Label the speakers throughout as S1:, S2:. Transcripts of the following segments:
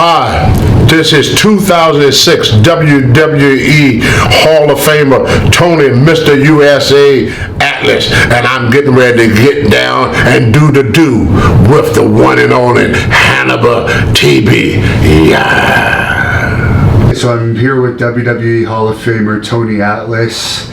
S1: Hi, this is 2006 WWE Hall of Famer Tony Mr. USA Atlas, and I'm getting ready to get down and do the do with the one and only Hannibal TB. Yeah.
S2: So I'm here with WWE Hall of Famer Tony Atlas.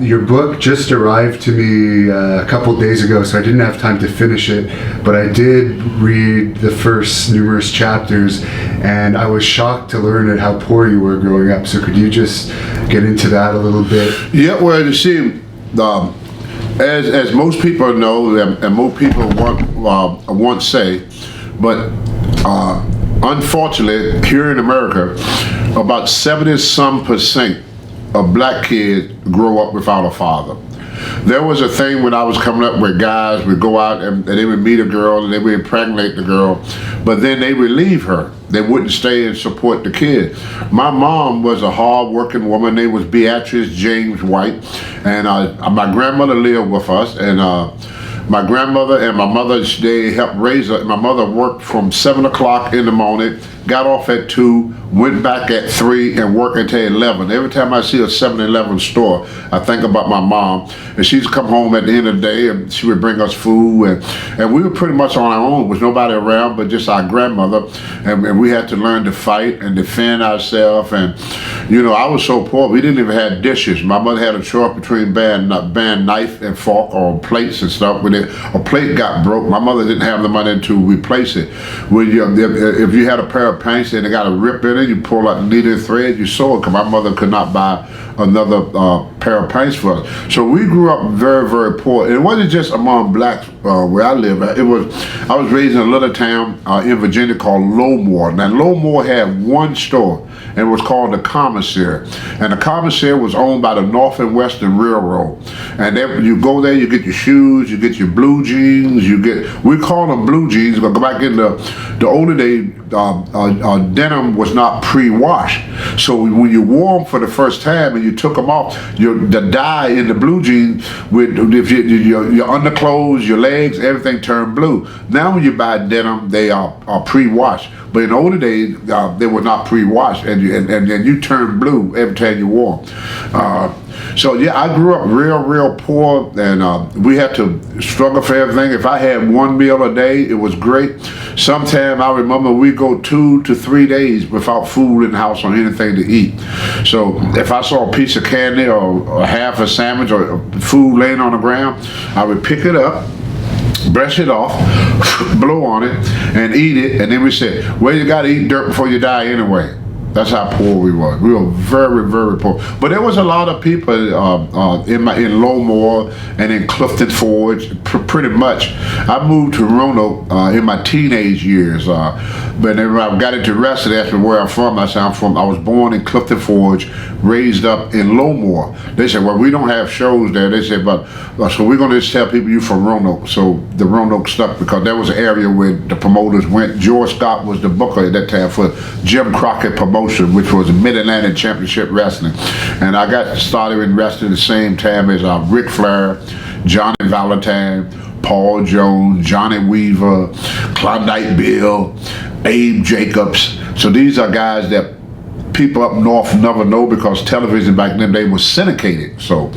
S2: Your book just arrived to me a couple days ago, so I didn't have time to finish it, but I did read the first numerous chapters, and I was shocked to learn at how poor you were growing up. So could you just get into that a little bit?
S1: Yeah, well, you see, as most people know, and most people want say, but unfortunately, here in America, about 70-some% of black kids grow up without a father. There was a thing when I was coming up where guys would go out and they would meet a girl and they would impregnate the girl, but then they would leave her. They wouldn't stay and support the kid. My mom was a hard-working woman. Name was Beatrice James White, and my grandmother lived with us, and my grandmother and my mother, they helped raise her. My mother worked from 7 o'clock in the morning, got off at 2, went back at 3, and worked until 11. Every time I see a 7-Eleven store, I think about my mom. And she'd come home at the end of the day, and she would bring us food. And we were pretty much on our own. There was nobody around but just our grandmother. And we had to learn to fight and defend ourselves. And, you know, I was so poor, we didn't even have dishes. My mother had a choice between buying knife and fork or plates and stuff. When a plate got broke, my mother didn't have the money to replace it. If you had a pair of pants and it got a rip in it, you pull out the needle and thread, you sew it, because my mother could not buy another pair of pants for us. So we grew up very, very poor. And it wasn't just among blacks where I live. I was raised in a little town in Virginia called Lowmore. Now Lowmore had one store, and it was called the Commissary. And the Commissary was owned by the North and Western Railroad. And then you go there, you get your shoes, you get your blue jeans, we call them blue jeans, but back in the older days, denim was not pre-washed. So when you wore them for the first time and you took them off, the dye in the blue jeans, your underclothes, your legs, everything turned blue. Now when you buy denim, they are pre-washed. But in the older days, they were not pre-washed, and you turned blue every time you wore them. So yeah, I grew up real poor, and we had to struggle for everything. If I had one meal a day, it was great. Sometime I remember we go 2 to 3 days without food in the house or anything to eat. So if I saw a piece of candy or half a sandwich or food laying on the ground, I would pick it up, brush it off, blow on it, and eat it. And then we said, well, you got to eat dirt before you die anyway. That's how poor we were. We were very, very poor. But there was a lot of people in Lowmore and in Clifton Forge, pretty much. I moved to Roanoke in my teenage years. But when I got into wrestling, asked me where I'm from. I said, I was born in Clifton Forge, raised up in Lowmore. They said, well, we don't have shows there. They said, so we're going to just tell people you from Roanoke. So the Roanoke stuck, because there was an area where the promoters went. George Scott was the booker at that time for Jim Crockett Promotion, which was Mid-Atlantic Championship Wrestling. And I got started in wrestling the same time as Ric Flair, Johnny Valentine, Paul Jones, Johnny Weaver, Klondike Bill, Abe Jacobs. So these are guys that people up north never know, because television back then, they was syndicated. So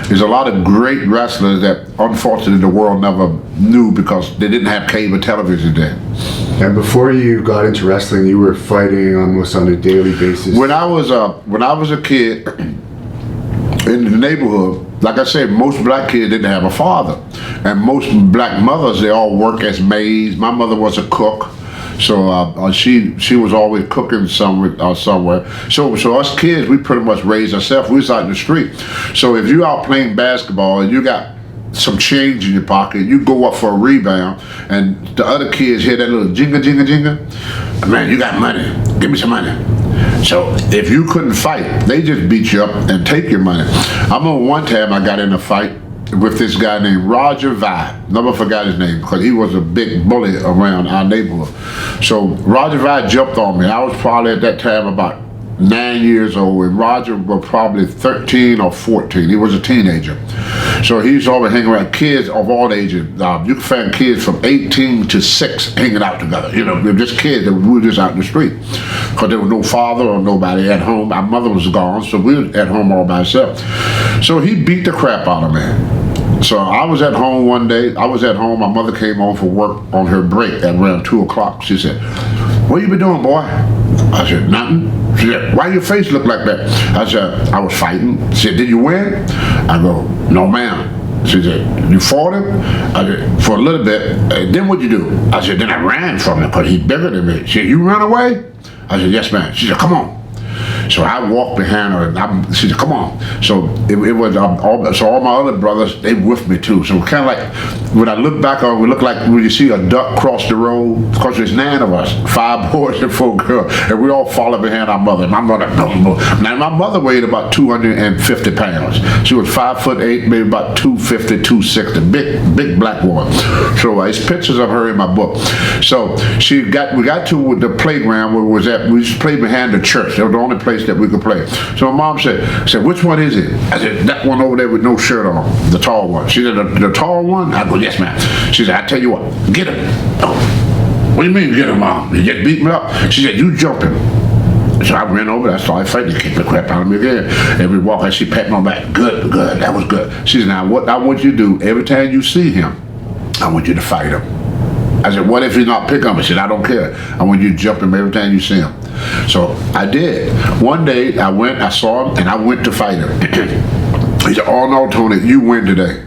S1: there's a lot of great wrestlers that unfortunately the world never knew, because they didn't have cable television then.
S2: And before you got into wrestling, you were fighting almost on a daily basis.
S1: When I was a kid in the neighborhood, like I said, most black kids didn't have a father, and most black mothers, they all work as maids. My mother was a cook. So she was always cooking somewhere. So us kids, we pretty much raised ourselves. We was out in the street. So if you out playing basketball and you got some change in your pocket, you go up for a rebound, and the other kids hear that little jingle, jingle, jingle. Man, you got money. Give me some money. So if you couldn't fight, they just beat you up and take your money. I remember one time I got in a fight with this guy named Roger Vi. Never forgot his name, because he was a big bully around our neighborhood. So Roger Vi jumped on me. I was probably at that time about 9 years old, and Roger was probably 13 or 14. He was a teenager. So he used to always hang around kids of all ages. You can find kids from 18 to 6 hanging out together. You know, they're just kids that we were just out in the street. Because there was no father or nobody at home. Our mother was gone, so we were at home all by ourselves. So he beat the crap out of me. So I was at home one day. I was at home. My mother came home for work on her break at around 2 o'clock. She said, "What you been doing, boy?" I said, "Nothing." She said, "Why your face look like that?" I said, "I was fighting." She said, "Did you win?" I go, "No, ma'am." She said, "You fought him?" I said, "For a little bit." "Then what'd you do?" I said, "Then I ran from him because he's bigger than me." She said, "You run away?" I said, "Yes, ma'am." She said, "Come on." So I walked behind her, and she said, "Come on." So it was all my other brothers, they with me too. So kind of like when I look back on, we look like when you see a duck cross the road, because there's 9 of us, 5 boys and 4 girls, and we all follow behind our mother. My mother, now my mother weighed about 250 pounds. She was 5'8", maybe about 250, 260, big black woman. So it's pictures of her in my book. So we got to the playground where we was at. We used to play behind the church. That was the only place that we could play. So my mom said, "Which one is it?" I said, "That one over there with no shirt on, the tall one." She said, the tall one?" I go, "Yes, ma'am." She said, "I tell you what, get him." Oh, "What do you mean get him, Mom? You just beat me up?" She said, "You jump him." So I ran over there, I started fighting, kicked the crap out of me again. Every walk, she pat my back. Good, that was good. She said, "Now what I want you to do, every time you see him, I want you to fight him." I said, "What if he's not pick up?" She said, "I don't care. I want you to jump him every time you see him." So I did. One day I saw him, and I went to fight him. He said, "Oh no, Tony, you win today."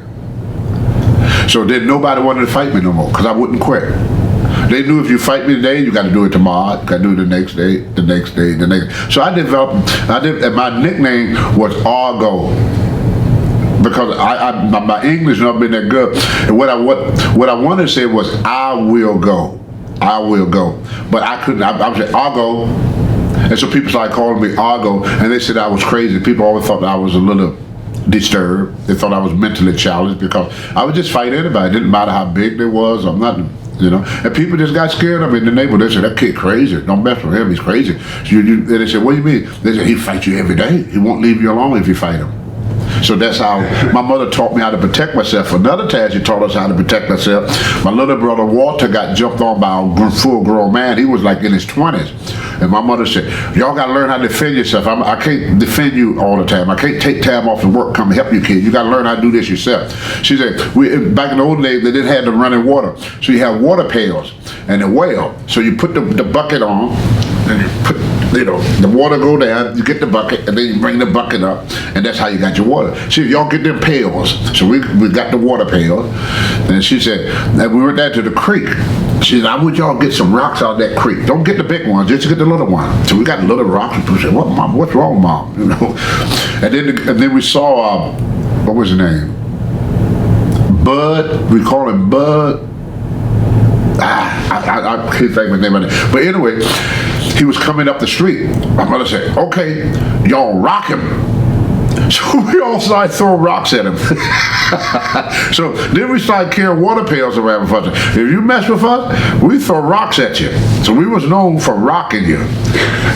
S1: So then nobody wanted to fight me no more, because I wouldn't quit. They knew if you fight me today, you got to do it tomorrow. You got to do it the next day, the next day, the next. So and my nickname was Argo. Because my English not been that good, and what I wanted to say was I will go, but I couldn't. I was like Argo, and so people started calling me Argo, and they said I was crazy. People always thought I was a little disturbed. They thought I was mentally challenged because I would just fight anybody. It didn't matter how big they was or nothing. You know, and people just got scared of me in the neighborhood. They said, "That kid crazy. Don't mess with him. He's crazy." And they said, "What do you mean?" They said, "He fights you every day. He won't leave you alone if you fight him." So that's how my mother taught me how to protect myself. Another time she taught us how to protect ourselves. My little brother Walter got jumped on by a full-grown man. He was like in his 20s. And my mother said, "Y'all got to learn how to defend yourself. I can't defend you all the time. I can't take time off from work, come help you, kid. You got to learn how to do this yourself." She said, back in the old days, they didn't have the running water. So you have water pails and a well. So you put the bucket on, and you put, the water go down, you get the bucket, and then you bring the bucket up, and that's how you got your water. She said, "Y'all get them pails." So we got the water pail, and she said, and we went down to the creek. She said, "I want y'all get some rocks out of that creek. Don't get the big ones, just get the little one." So we got little rocks, and people said, "What, Mom? What's wrong, Mom?" You know. And then we saw, what was his name? Bud. We call him Bud. I can't think of his name right now. But anyway, he was coming up the street. My mother said, "Okay, y'all rock him." So we all started throwing rocks at him. So then we started carrying water pails around with us. If you mess with us, we throw rocks at you. So we was known for rocking you.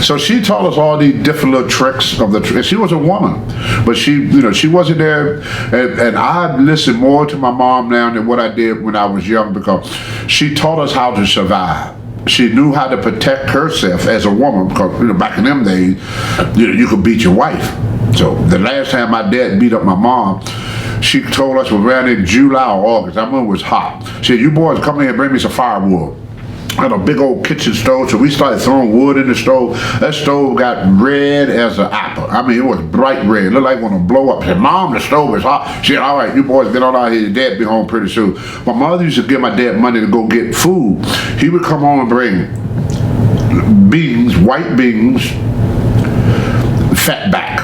S1: So she taught us all these different little tricks of she was a woman, but she wasn't there. And I listen more to my mom now than what I did when I was young, because she taught us how to survive. She knew how to protect herself as a woman, because back in them days, you could beat your wife. So the last time my dad beat up my mom, she told us around in July or August. I remember it was hot. She said, "You boys come in here and bring me some firewood." I had a big old kitchen stove, so we started throwing wood in the stove. That stove got red as an apple. I mean, it was bright red. It looked like it was going to blow up. I said, "Mom, the stove is hot." She said, "All right, you boys get on out here. Your dad be home pretty soon." My mother used to give my dad money to go get food. He would come home and bring beans, white beans, fat back.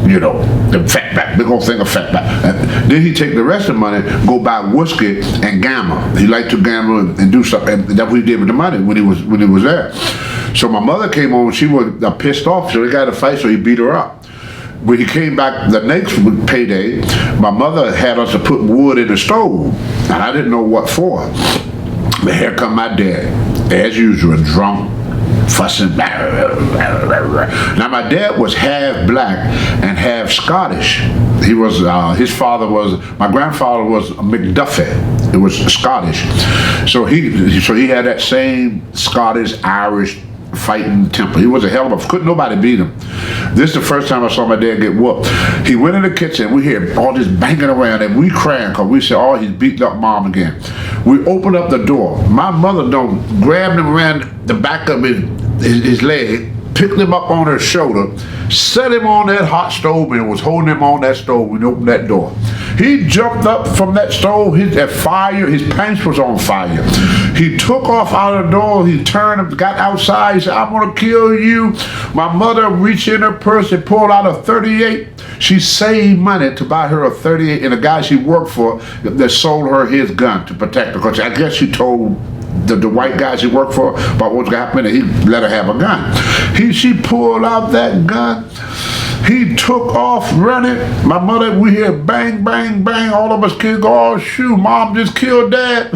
S1: The fat back, big old thing of fat back. And then he'd take the rest of the money, go buy whiskey and gamble. He liked to gamble and do stuff, and that's what he did with the money when he was there. So my mother came home, she was pissed off, so they got in a fight, so he beat her up. When he came back the next payday, my mother had us to put wood in the stove, and I didn't know what for. But here come my dad, as usual, drunk, fussing. Now my dad was half black and half Scottish. He was his father was, my grandfather was McDuffie. It was Scottish, so he had that same Scottish Irish fighting temper. He was a hell of a, couldn't nobody beat him. This is the first time I saw my dad get whooped. He went in the kitchen, we hear all this banging around and we crying because we said, oh, he's beating up mom again. We opened up the door. My mother grabbed him around the back of his leg, picked him up on her shoulder, set him on that hot stove and was holding him on that stove when he opened that door. He jumped up from that stove, his pants was on fire. He took off out of the door, he turned and got outside, he said, I'm gonna kill you. My mother reached in her purse and pulled out a 38. She saved money to buy her a 38, and a guy she worked for that sold her his gun to protect her, because I guess she told the white guy she worked for about what's gonna happen, and he let her have a gun. She pulled out that gun. He took off running. My mother, we hear bang, bang, bang. All of us kids go, oh shoot, mom just killed dad.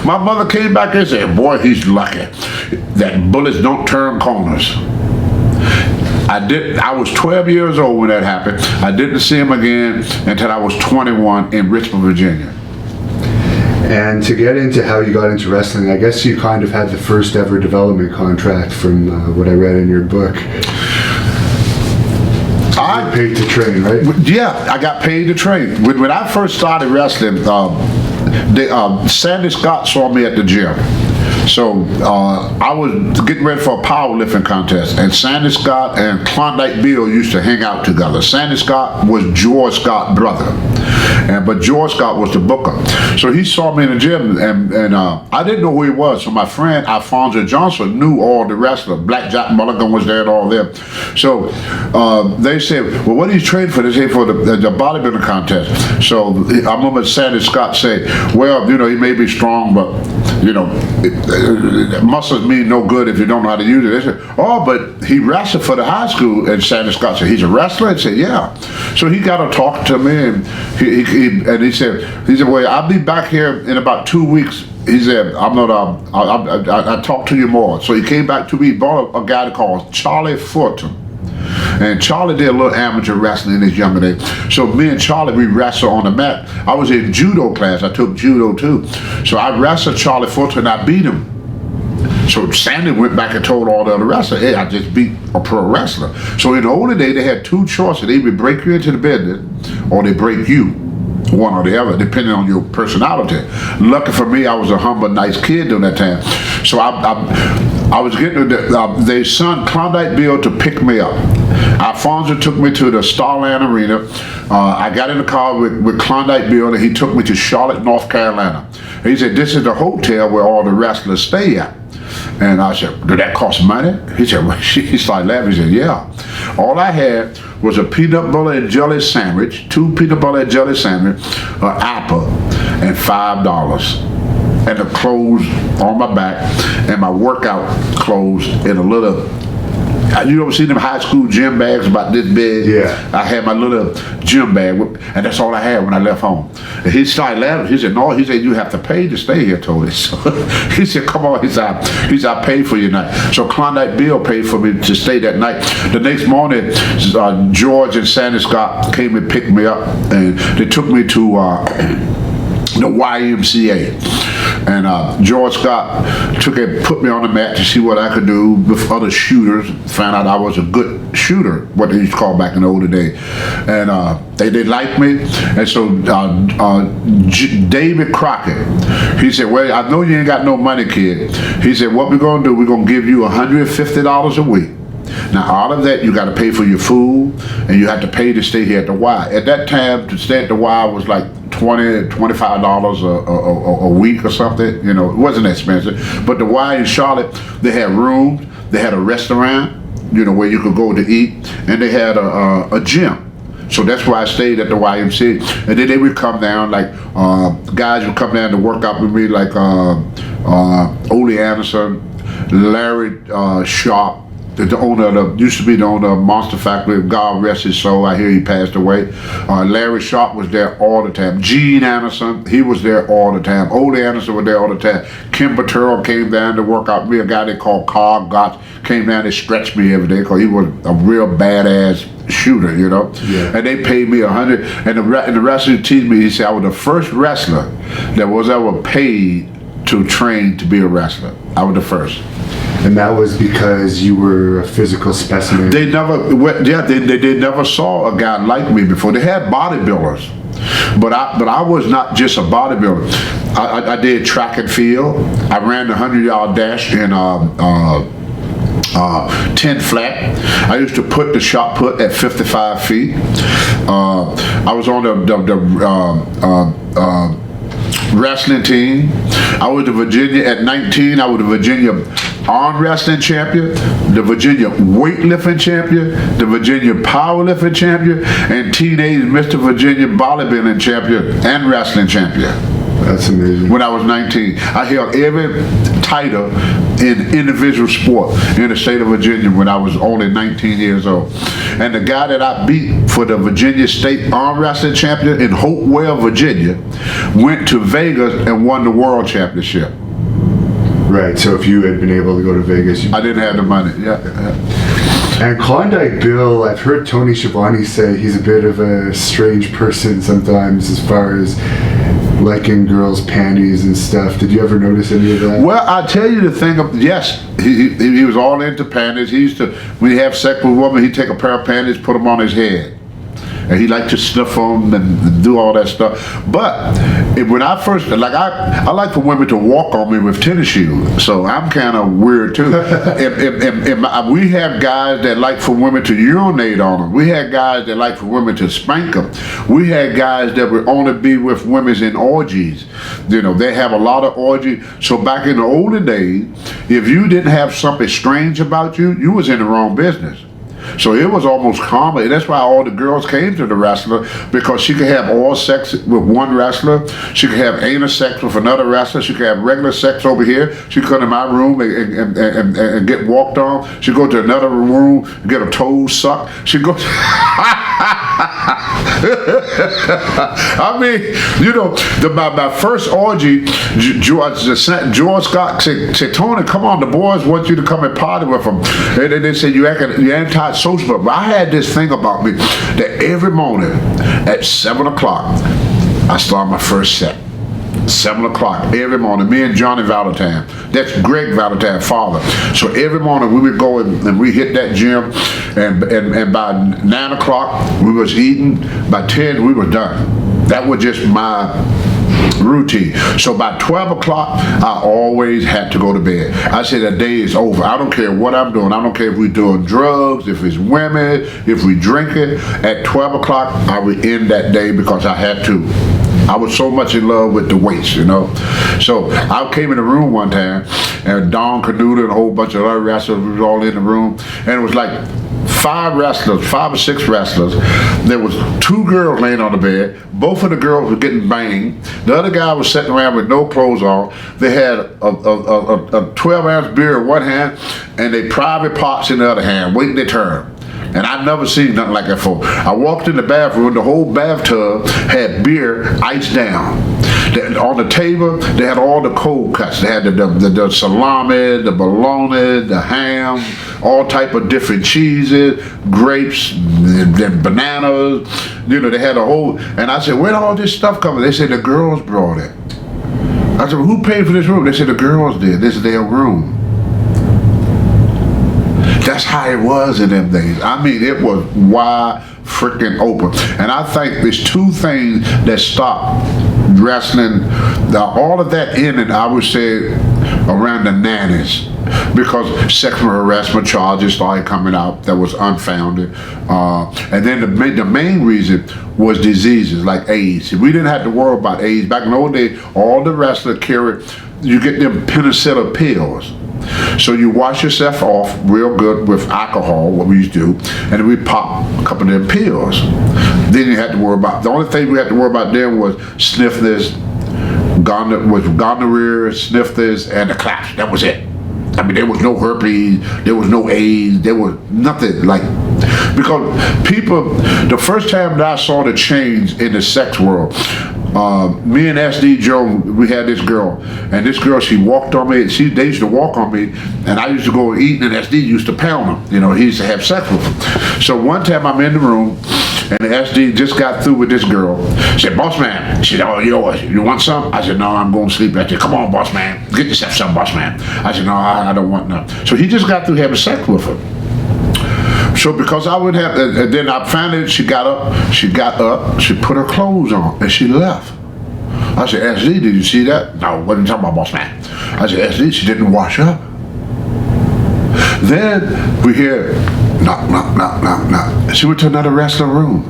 S1: My mother came back and said, boy, he's lucky that bullets don't turn corners. I was 12 years old when that happened. I didn't see him again until I was 21 in Richmond, Virginia.
S2: And to get into how you got into wrestling, I guess you kind of had the first ever development contract from what I read in your book. I paid to train, right?
S1: Yeah, I got paid to train. When I first started wrestling, Sandy Scott saw me at the gym. So I was getting ready for a powerlifting contest, and Sandy Scott and Klondike Bill used to hang out together. Sandy Scott was George Scott's brother, but George Scott was the booker. So he saw me in the gym, and I didn't know who he was. So my friend Alfonso Johnson knew all the wrestlers. Black Jack Mulligan was there and all them. So they said, well, what are you training for? They said for the bodybuilding contest. So I remember Sandy Scott say, well, you know, he may be strong, but you know, muscles mean no good if you don't know how to use it. They said, oh, but he wrestled for the high school. And Sandy Scott said, he's a wrestler? I said, yeah. So he got to talk to me, and he said, well, I'll be back here in about 2 weeks. He said, I talk to you more. So he came back to me, bought a guy called Charlie Fulton. And Charlie did a little amateur wrestling in his younger days. So me and Charlie, we wrestled on the mat. I was in judo class. I took judo too. So I wrestled Charlie Fulton and I beat him. So Sandy went back and told all the other wrestlers, hey, I just beat a pro wrestler. So in the older day, they had two choices. They would break you into the business or they break you. One or the other, depending on your personality. Lucky for me, I was a humble, nice kid during that time. So I was getting their son, Klondike Bill, to pick me up. Alfonso took me to the Starland Arena. I got in the car with Klondike Bill, and he took me to Charlotte, North Carolina. And he said, this is the hotel where all the wrestlers stay at. And I said, did that cost money? He said, well, he started laughing. He said, yeah. All I had was a peanut butter and jelly sandwich, 2 peanut butter and jelly sandwich, an apple, and $5. And the clothes on my back, and my workout clothes in a little, you ever seen them high school gym bags about this big?
S2: Yeah.
S1: I had my little gym bag, and that's all I had when I left home. And he started laughing. He said, no, he said, you have to pay to stay here, Tony. So he said, come on, he said, I paid for your night. So Klondike Bill paid for me to stay that night. The next morning, George and Sandy Scott came and picked me up, and they took me to the YMCA. And George Scott put me on the mat to see what I could do with other shooters. Found out I was a good shooter, what they used to call back in the older day. And they liked me. And so David Crockett, he said, well, I know you ain't got no money, kid. He said, what we're going to do, we're going to give you $150 a week. Now, out of that, you got to pay for your food, and you have to pay to stay here at the Y. At that time, to stay at the Y was like $25 a week or something. You know, it wasn't expensive. But the Y in Charlotte, they had rooms, they had a restaurant, you know, where you could go to eat, and they had a gym. So that's why I stayed at the YMCA. And then they would come down, like guys would come down to work out with me, like Ole Anderson, Larry Sharp, the owner of used to be the owner of Monster Factory. God rest his soul. I hear he passed away. Larry Sharp was there all the time. Gene Anderson, he was there all the time. Ole Anderson was there all the time. Kim Turrell came down to work out. Me, a guy they called Carl Gotch came down to stretch me every day because he was a real badass shooter, you know.
S2: Yeah.
S1: And they paid me $100. And the wrestler teased me. He said I was the first wrestler that was ever paid to train to be a wrestler. I was the first.
S2: And that was because you were a physical specimen.
S1: They never, they never saw a guy like me before. They had bodybuilders, but I was not just a bodybuilder. I did track and field. I ran the 100-yard dash in 10 flat. I used to put the shot put at 55 feet. I was on the wrestling team. I was the Virginia at 19. I was the Virginia arm wrestling champion, the Virginia weightlifting champion, the Virginia powerlifting champion, and teenage Mr. Virginia bodybuilding champion and wrestling champion.
S2: That's amazing.
S1: When I was 19, I held every title in individual sport in the state of Virginia when I was only 19 years old. And the guy that I beat for the Virginia State Arm Wrestling Champion in Hopewell, Virginia, went to Vegas and won the World Championship.
S2: Right, so if you had been able to go to Vegas...
S1: I didn't have the money, yeah.
S2: And Klondike Bill, I've heard Tony Schiavone say he's a bit of a strange person sometimes as far as liking girls' panties and stuff. Did you ever notice any of that?
S1: Well, I'll tell you the thing, yes, he was all into panties. He used to, when he have sex with a woman, he'd take a pair of panties, put them on his head. And he liked to sniff them and do all that stuff. But when I first, like I like for women to walk on me with tennis shoes. So I'm kind of weird too. We have guys that like for women to urinate on them. We had guys that like for women to spank them. We had guys that would only be with women in orgies. You know, they have a lot of orgies. So back in the older days, if you didn't have something strange about you, you was in the wrong business. So it was almost common, and that's why all the girls came to the wrestler, because she could have oral sex with one wrestler, she could have anal sex with another wrestler, she could have regular sex over here, she could come in my room and get walked on, she'd go to another room and get her toes sucked, she'd go I mean, you know, my first orgy, George Scott said, Tony, come on, the boys want you to come and party with them. And they said, you're anti-social. But I had this thing about me that every morning at 7 o'clock, I start my first set. 7 o'clock every morning, me and Johnny Valentine, that's Greg Valentine's father. So every morning we would go and we hit that gym, and by 9 o'clock we was eating, by 10 we were done. That was just my routine. So by 12 o'clock I always had to go to bed. I said the day is over. I don't care what I'm doing. I don't care if we're doing drugs, if it's women, if we drink it. At 12 o'clock I would end that day because I had to. I was so much in love with the weights, you know. So I came in the room one time, and Don Canuta and a whole bunch of other wrestlers was all in the room, and it was like 5 or 6 wrestlers. There was 2 girls laying on the bed. Both of the girls were getting banged. The other guy was sitting around with no clothes on. They had a 12-ounce beer in one hand and they private parts in the other hand, waiting their turn. And I'd never seen nothing like that before. I walked in the bathroom, the whole bathtub had beer iced down. On the table, they had all the cold cuts. They had the salami, the bologna, the ham, all type of different cheeses, grapes, and bananas. You know, they had a whole, and I said, where'd all this stuff come from? They said, the girls brought it. I said, well, who paid for this room? They said, the girls did. This is their room. That's how it was in them days. I mean, it was wide freaking open. And I think there's 2 things that stopped wrestling, all of that ended, I would say, around the 90s, because sexual harassment charges started coming out that was unfounded. And then the main reason was diseases like AIDS. We didn't have to worry about AIDS. Back in the old days, all the wrestlers carried, you get them penicillin pills. So you wash yourself off real good with alcohol, what we used to do, and then we pop a couple of them pills. Then you had to worry about, the only thing we had to worry about then was sniffness, gonorrhea, sniffness, and the claps. That was it. I I mean, there was no herpes, there was no AIDS, there was nothing like, because people, the first time that I saw the change in the sex world, me and SD Joe, we had this girl, and this girl, she walked on me, they used to walk on me, and I used to go eat, and SD used to pound him, you know, he used to have sex with him. So one time I'm in the room, and SD just got through with this girl. She said, boss man. She said, oh, you know what, you want some? I said, no, I'm going to sleep. I said, come on, boss man, get yourself some, boss man. I said, no, I don't want none. So he just got through having sex with her. So because I would have, and then I finally, she got up, she put her clothes on, and she left. I said, SD, did you see that? No, what are you talking about, boss man? I said, SD, she didn't wash up. Then we hear, knock, knock, knock, knock, knock. She went to another wrestling room.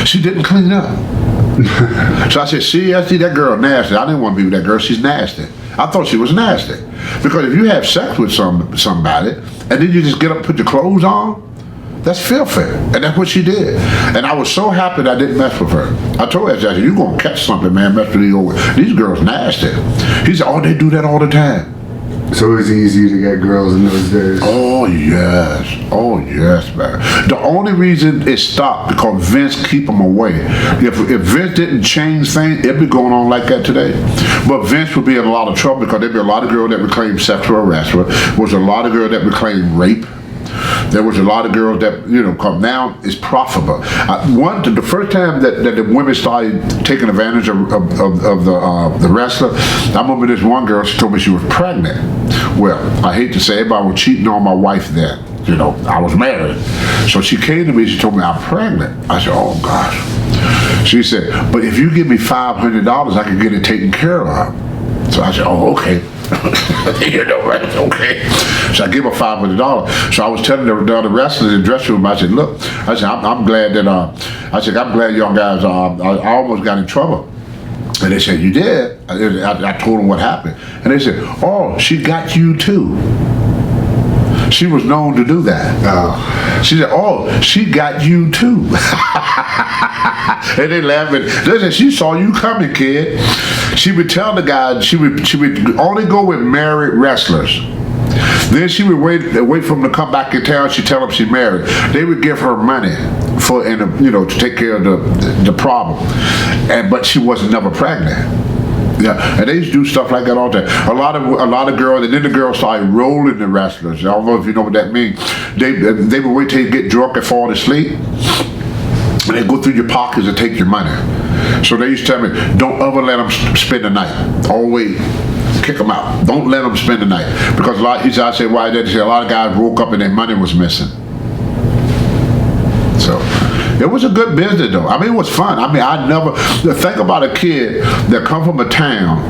S1: She didn't clean up. So I said, see, SD, that girl nasty. I didn't want to be with that girl, she's nasty. I thought she was nasty. Because if you have sex with somebody, and then you just get up and put your clothes on, that's filthy. And that's what she did. And I was so happy that I didn't mess with her. I told her, I said, you're going to catch something, man, mess with these girls nasty. He said, oh, they do that all the time.
S2: So it was easy to get girls in those days.
S1: Oh yes, man. The only reason it stopped because Vince keep them away. If Vince didn't change things, it'd be going on like that today. But Vince would be in a lot of trouble because there'd be a lot of girls that would claim sexual harassment. There was a lot of girls that would claim rape. There was a lot of girls that, you know, come now it's profitable. The first time that the women started taking advantage of the wrestler, I remember this one girl, she told me she was pregnant. Well, I hate to say it, but I was cheating on my wife then. You know, I was married. So she came to me, she told me I'm pregnant. I said, oh gosh. She said, but if you give me $500, I can get it taken care of. So I said, oh, okay. You know, right? Okay. So I gave her $500. So I was telling the other wrestlers in the dressing room, I said, look, I said, I'm glad that, I'm glad y'all guys, I almost got in trouble. And they said, you did? I told them what happened. And they said, oh, she got you too. She was known to do that. She said, oh, she got you too. And they laughed. They said, she saw you coming, kid. She would tell the guys, she would only go with married wrestlers. Then she would wait for them to come back in town. She'd tell them she married. They would give her money for, to take care of the problem. But she was never pregnant. Yeah, and they used to do stuff like that all the time. A lot of girls, and then the girls started rolling the wrestlers. I don't know if you know what that means. They would wait till you get drunk and fall asleep. And they go through your pockets and take your money. So they used to tell me, don't ever let them spend the night. Always kick them out. Don't let them spend the night. Because I said, why did they say a lot of guys woke up and their money was missing. So it was a good business though. I mean, it was fun. I mean, think about a kid that come from a town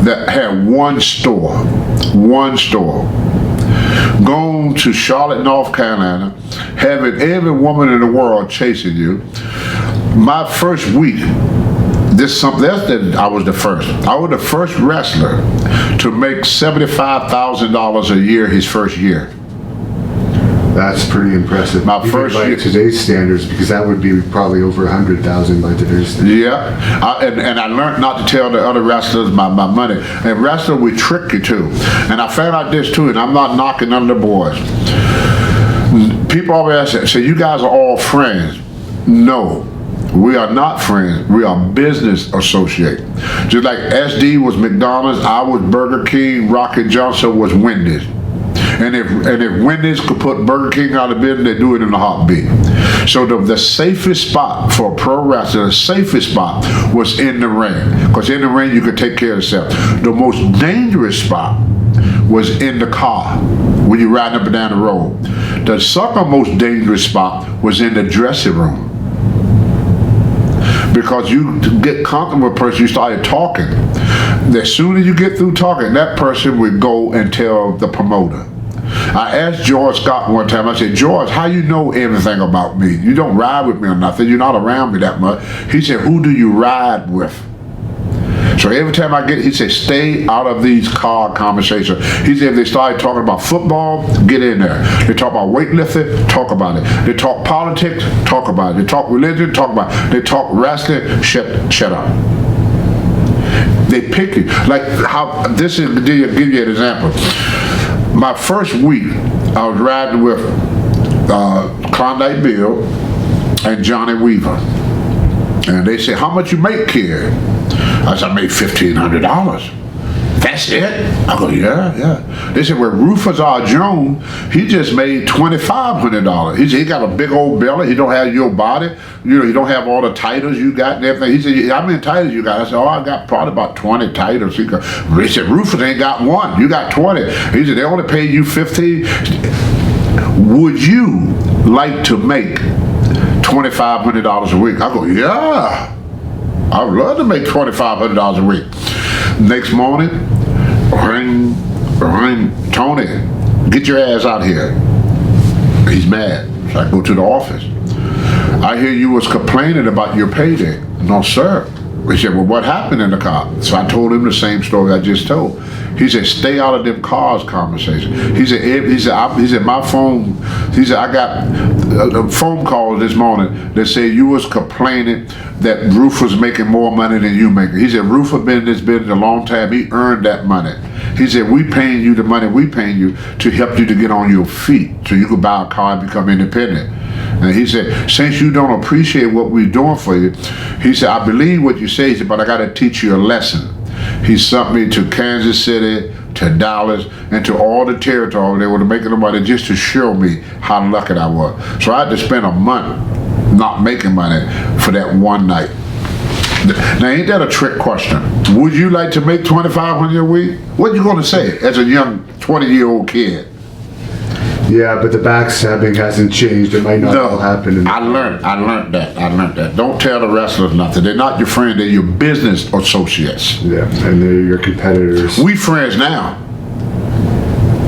S1: that had one store. Going to Charlotte, North Carolina, having every woman in the world chasing you. My first week, I was the first. I was the first wrestler to make $75,000 a year his first year.
S2: That's pretty impressive.
S1: My first
S2: by
S1: year,
S2: today's standards, because that would be probably over 100,000 by today's standards.
S1: Yeah, and I learned not to tell the other wrestlers my money. And wrestling, we trick you too. And I found out this too, and I'm not knocking none of the boys. People always say, you guys are all friends. No, we are not friends. We are business associates. Just like SD was McDonald's, I was Burger King, Rocky Johnson was Wendy's. And if Wendy's could put Burger King out of business, they do it in a heartbeat. So the safest spot for a pro wrestler, the safest spot was in the ring. Because in the ring, you could take care of yourself. The most dangerous spot was in the car when you're riding up and down the road. The second most dangerous spot was in the dressing room. Because you get comfortable with a person, you started talking. As soon as you get through talking, that person would go and tell the promoter. I asked George Scott one time, I said, George, how you know everything about me? You don't ride with me or nothing. You're not around me that much. He said, who do you ride with? So every time he said, stay out of these car conversations. He said, if they started talking about football, get in there. They talk about weightlifting, talk about it. They talk politics, talk about it. They talk religion, talk about it. They talk wrestling, shut up. They pick you. Like how, this is, to give you an example. My first week, I was riding with Klondike Bill and Johnny Weaver. And they said, how much you make, kid? I said, I made $1,500. That's it? I go, yeah. They said, well, Rufus R. Jones, he just made $2,500. He said, he got a big old belly. He don't have your body. You know, he don't have all the titles you got and everything. He said, how many titles you got? I said, oh, I got probably about 20 titles. He said, Rufus ain't got one. You got 20. He said, they only paid you 15. Would you like to make $2,500 a week? I go, yeah. I would love to make $2,500 a week. Next morning, ring, Tony, get your ass out here. He's mad. So I go to the office. I hear you was complaining about your payday. No, sir. He said, well, what happened in the car? So I told him the same story I just told. He said, stay out of them cars conversation. He said, my phone, he said, I got a phone call this morning that said you was complaining that Rufus was making more money than you making. He said, Rufus been in this business a long time. He earned that money. He said, we paying you the money we paying you to help you to get on your feet so you can buy a car and become independent. And he said, since you don't appreciate what we're doing for you, he said, I believe what you say, he said, but I got to teach you a lesson. He sent me to Kansas City, to Dallas, and to all the territory they were making the money just to show me how lucky I was. So I had to spend a month not making money for that one night. Now, ain't that a trick question? Would you like to make $2,500 a week? What you going to say as a young 20-year-old kid?
S2: Yeah, but the backstabbing hasn't changed. It might not all happen.
S1: I learned that. Don't tell the wrestlers nothing. They're not your friend. They're your business associates.
S2: Yeah, and they're your competitors.
S1: We friends now.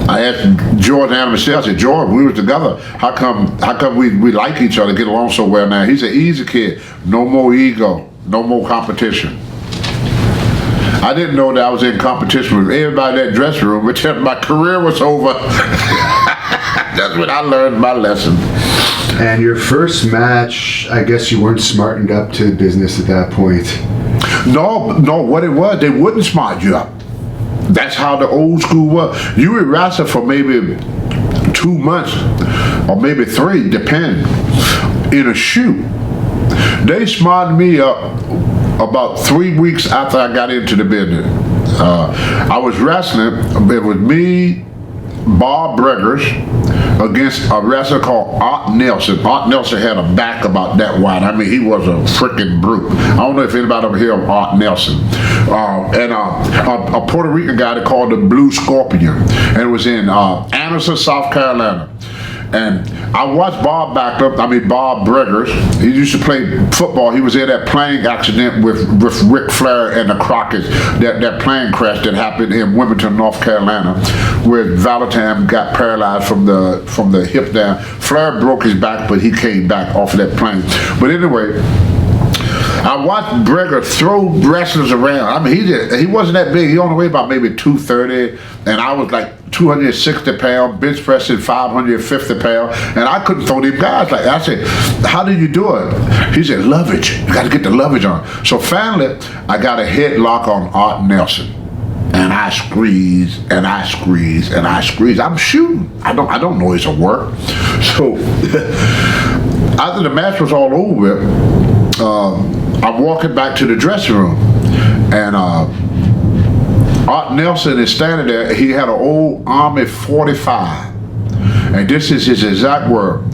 S1: I asked George and Michelle, I said, George, we was together. How come we like each other, get along so well now? He said, easy kid. No more ego. No more competition. I didn't know that I was in competition with everybody in that dressing room, but my career was over. That's when I learned my lesson.
S2: And your first match, I guess you weren't smartened up to business at that point.
S1: No, what it was, they wouldn't smart you up. That's how the old school was. You would wrestle for maybe 2 months, or maybe 3, depending, in a shoot. They smarted me up about 3 weeks after I got into the business. I was wrestling, it was me, Bob Breggers, against a wrestler called Art Nelson. Art Nelson had a back about that wide. I mean, he was a freaking brute. I don't know if anybody ever heard of Art Nelson. And a Puerto Rican guy they called the Blue Scorpion. And it was in Anderson, South Carolina. And I watched Bob Breggers. He used to play football. He was in that plane accident with Ric Flair and the Crockett's, that plane crash that happened in Wilmington, North Carolina, where Valentine got paralyzed from the hip down. Flair broke his back, but he came back off of that plane. But anyway, I watched Breggers throw wrestlers around. I mean, he wasn't that big. He only weighed about maybe 230, and I was like 260 pounds, bench pressing 550 pounds, and I couldn't throw them guys like that. I said, how do you do it? He said, leverage. You got to get the leverage on. So finally, I got a headlock on Art Nelson. And I squeeze, and I squeeze, and I squeeze. I'm shooting. I don't know it's a work. So after the match was all over, I'm walking back to the dressing room, and Art Nelson is standing there. He had an old Army 45, and this is his exact word.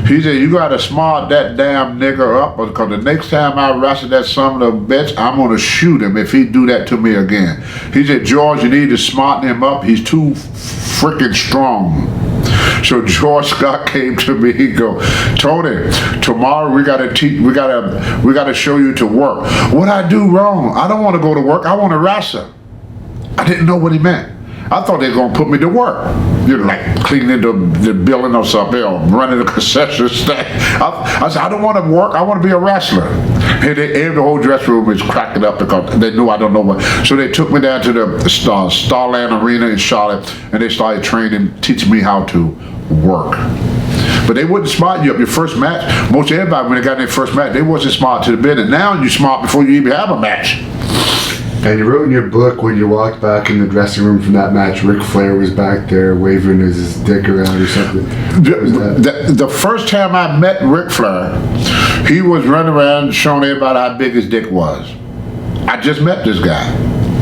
S1: He said, you gotta smart that damn nigger up, because the next time I wrestle that son of a bitch, I'm gonna shoot him if he do that to me again. He said, George, you need to smarten him up. He's too freaking strong. So George Scott came to me. He go, Tony, tomorrow we gotta show you to work. What I do wrong? I don't want to go to work. I want to wrestle. I didn't know what he meant. I thought they were gonna put me to work. You know, like cleaning the building or something, or running a concession stand. I said, I don't want to work. I want to be a wrestler. And the whole dressing room is cracking up because they knew I don't know what. So they took me down to the Starland Arena in Charlotte, and they started training, teaching me how to work. But they wouldn't smart you up your first match. Most everybody, when they got their first match, they wasn't smart to the business. Now you smart before you even have a match.
S2: And you wrote in your book when you walked back in the dressing room from that match, Ric Flair was back there waving his dick around or something.
S1: The first time I met Ric Flair, he was running around showing everybody how big his dick was. I just met this guy.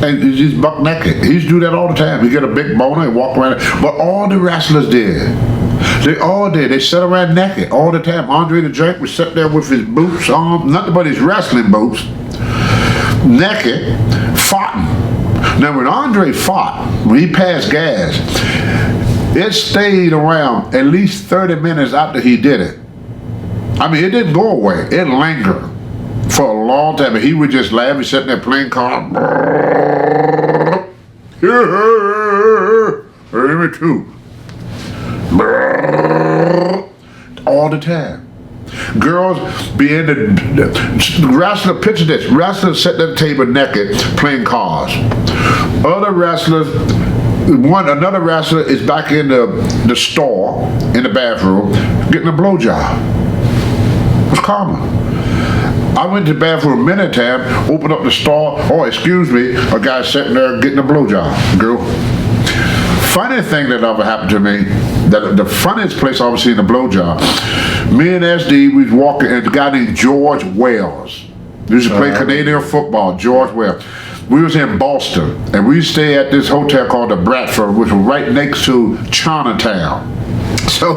S1: And he's just buck naked. He used to do that all the time. He get a big boner and walk around. But all the wrestlers did. They all did. They sat around naked all the time. Andre the Giant was sitting there with his boots on, nothing but his wrestling boots, naked, fighting. Now when Andre fought, when he passed gas, it stayed around at least 30 minutes after he did it. I mean, it didn't go away. It lingered for a long time. And he would just laugh. He's sitting there playing cards. Me too. All the time. Girls be in the wrestler, picture this, wrestlers sitting at the table naked playing cards. Other wrestlers, another wrestler is back in the store, in the bathroom, getting a blowjob. It's common. I went to the bathroom many times, opened up the store, oh excuse me, a guy sitting there getting a blowjob, girl. Funny thing that ever happened to me, the funniest place I ever seen a blowjob, me and SD, we was walking, and a guy named George Wells. He used to play Canadian football, George Wells. We was in Boston, and we stayed at this hotel called the Bradford, which was right next to Chinatown. So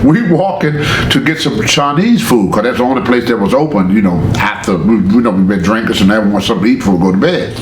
S1: we walking to get some Chinese food, because that's the only place that was open, you know, after, we've been drinking, so now we want something to eat before we go to bed.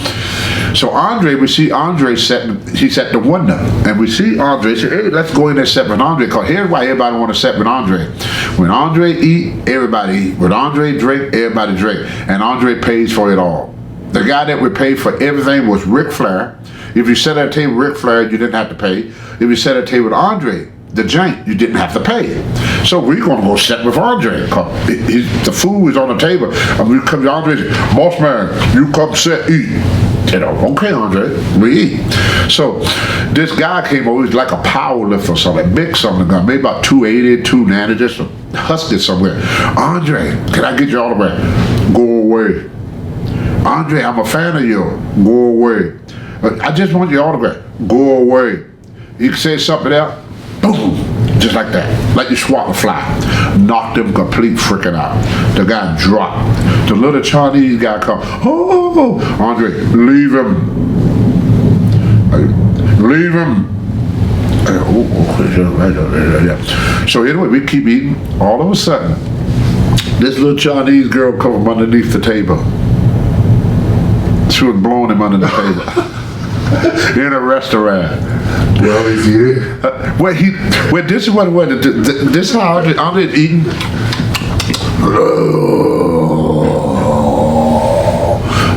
S1: So Andre, we see Andre he's at the window, and we see Andre, say, hey, let's go in there and sit with Andre, because here's why everybody want to sit with Andre. When Andre eat, everybody eat. When Andre drink, everybody drink. And Andre pays for it all. The guy that would pay for everything was Ric Flair. If you sat at a table with Ric Flair, you didn't have to pay. If you sat at a table with Andre the Giant, you didn't have to pay. So we're gonna go sit with Andre. The food is on the table. And we come to Andre and say, boss man, you come sit, eat. You know, okay, Andre, we eat. So this guy came over, he was like a power lifter or something, big something, maybe about 280, 290, just a husky somewhere. Andre, can I get your autograph? Go away. Andre, I'm a fan of you. Go away. I just want your autograph. Go away. He said something else. Boom, just like that, like you swat a fly. Knocked him complete freaking out. The guy dropped. The little Chinese guy come, oh, Andre, leave him. Leave him. So anyway, we keep eating. All of a sudden, this little Chinese girl come from underneath the table. She was blowing him under the table. In a restaurant.
S2: Well, he's eating.
S1: This is what it was. This is how Andre eating.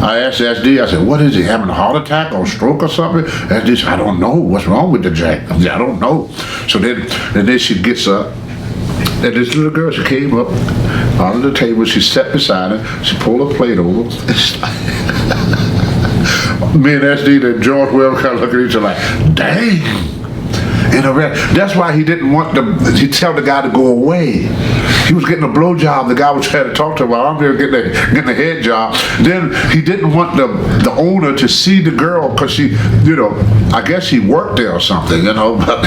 S1: I asked SD, I said, what is he, having a heart attack or stroke or something? SD said, I don't know. What's wrong with the Jack? I said, I don't know. So then she gets up. And this little girl, she came up out of the table. She sat beside her. She pulled a plate over. Me and SD and George Wells kind of look at each other like, dang. That's why he didn't want he tell the guy to go away. He was getting a blowjob. The guy was trying to talk to him while I'm here getting a head job. Then he didn't want the owner to see the girl because she, you know, I guess he worked there or something, you know. But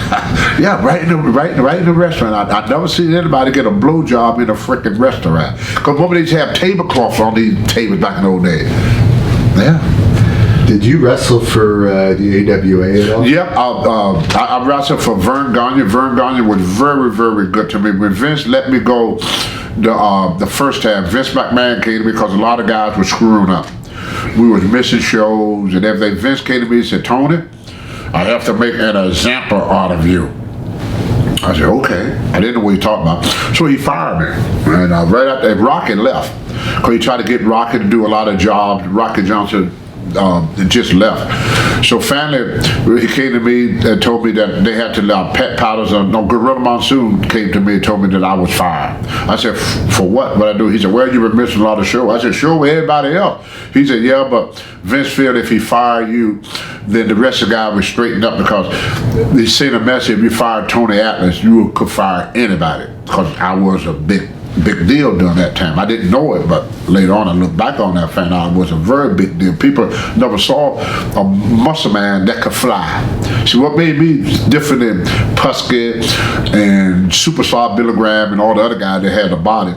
S1: yeah, right in the restaurant. I never seen anybody get a blowjob in a freaking restaurant. Because remember they used to have tablecloths on these tables back in the old days. Yeah.
S2: Did you wrestle for the AWA at all?
S1: Yep, I wrestled for Vern Gagne. Vern Gagne was very, very good to me. When Vince let me go the first time, Vince McMahon came to me because a lot of guys were screwing up. We was missing shows and everything. Vince came to me and said, Tony, I have to make an example out of you. I said, okay. I didn't know what he talked about. So he fired me. And right after, Rocky left. Because he tried to get Rocky to do a lot of jobs. Rocky Johnson just left. So finally, he came to me and told me that they had to Pat Powders, Gorilla Monsoon came to me and told me that I was fired. I said, for what? What I do? He said, well, you've been missing a lot of shows. I said, sure, with everybody else. He said, yeah, but Vince felt if he fired you, then the rest of the guys would straighten up because he sent a message, if you fired Tony Atlas, you could fire anybody because I was a big big deal during that time. I didn't know it, but later on I look back on that, found out it was a very big deal. People never saw a muscle man that could fly. See, what made me different than Pusky and Superstar Billy Graham and all the other guys that had the body,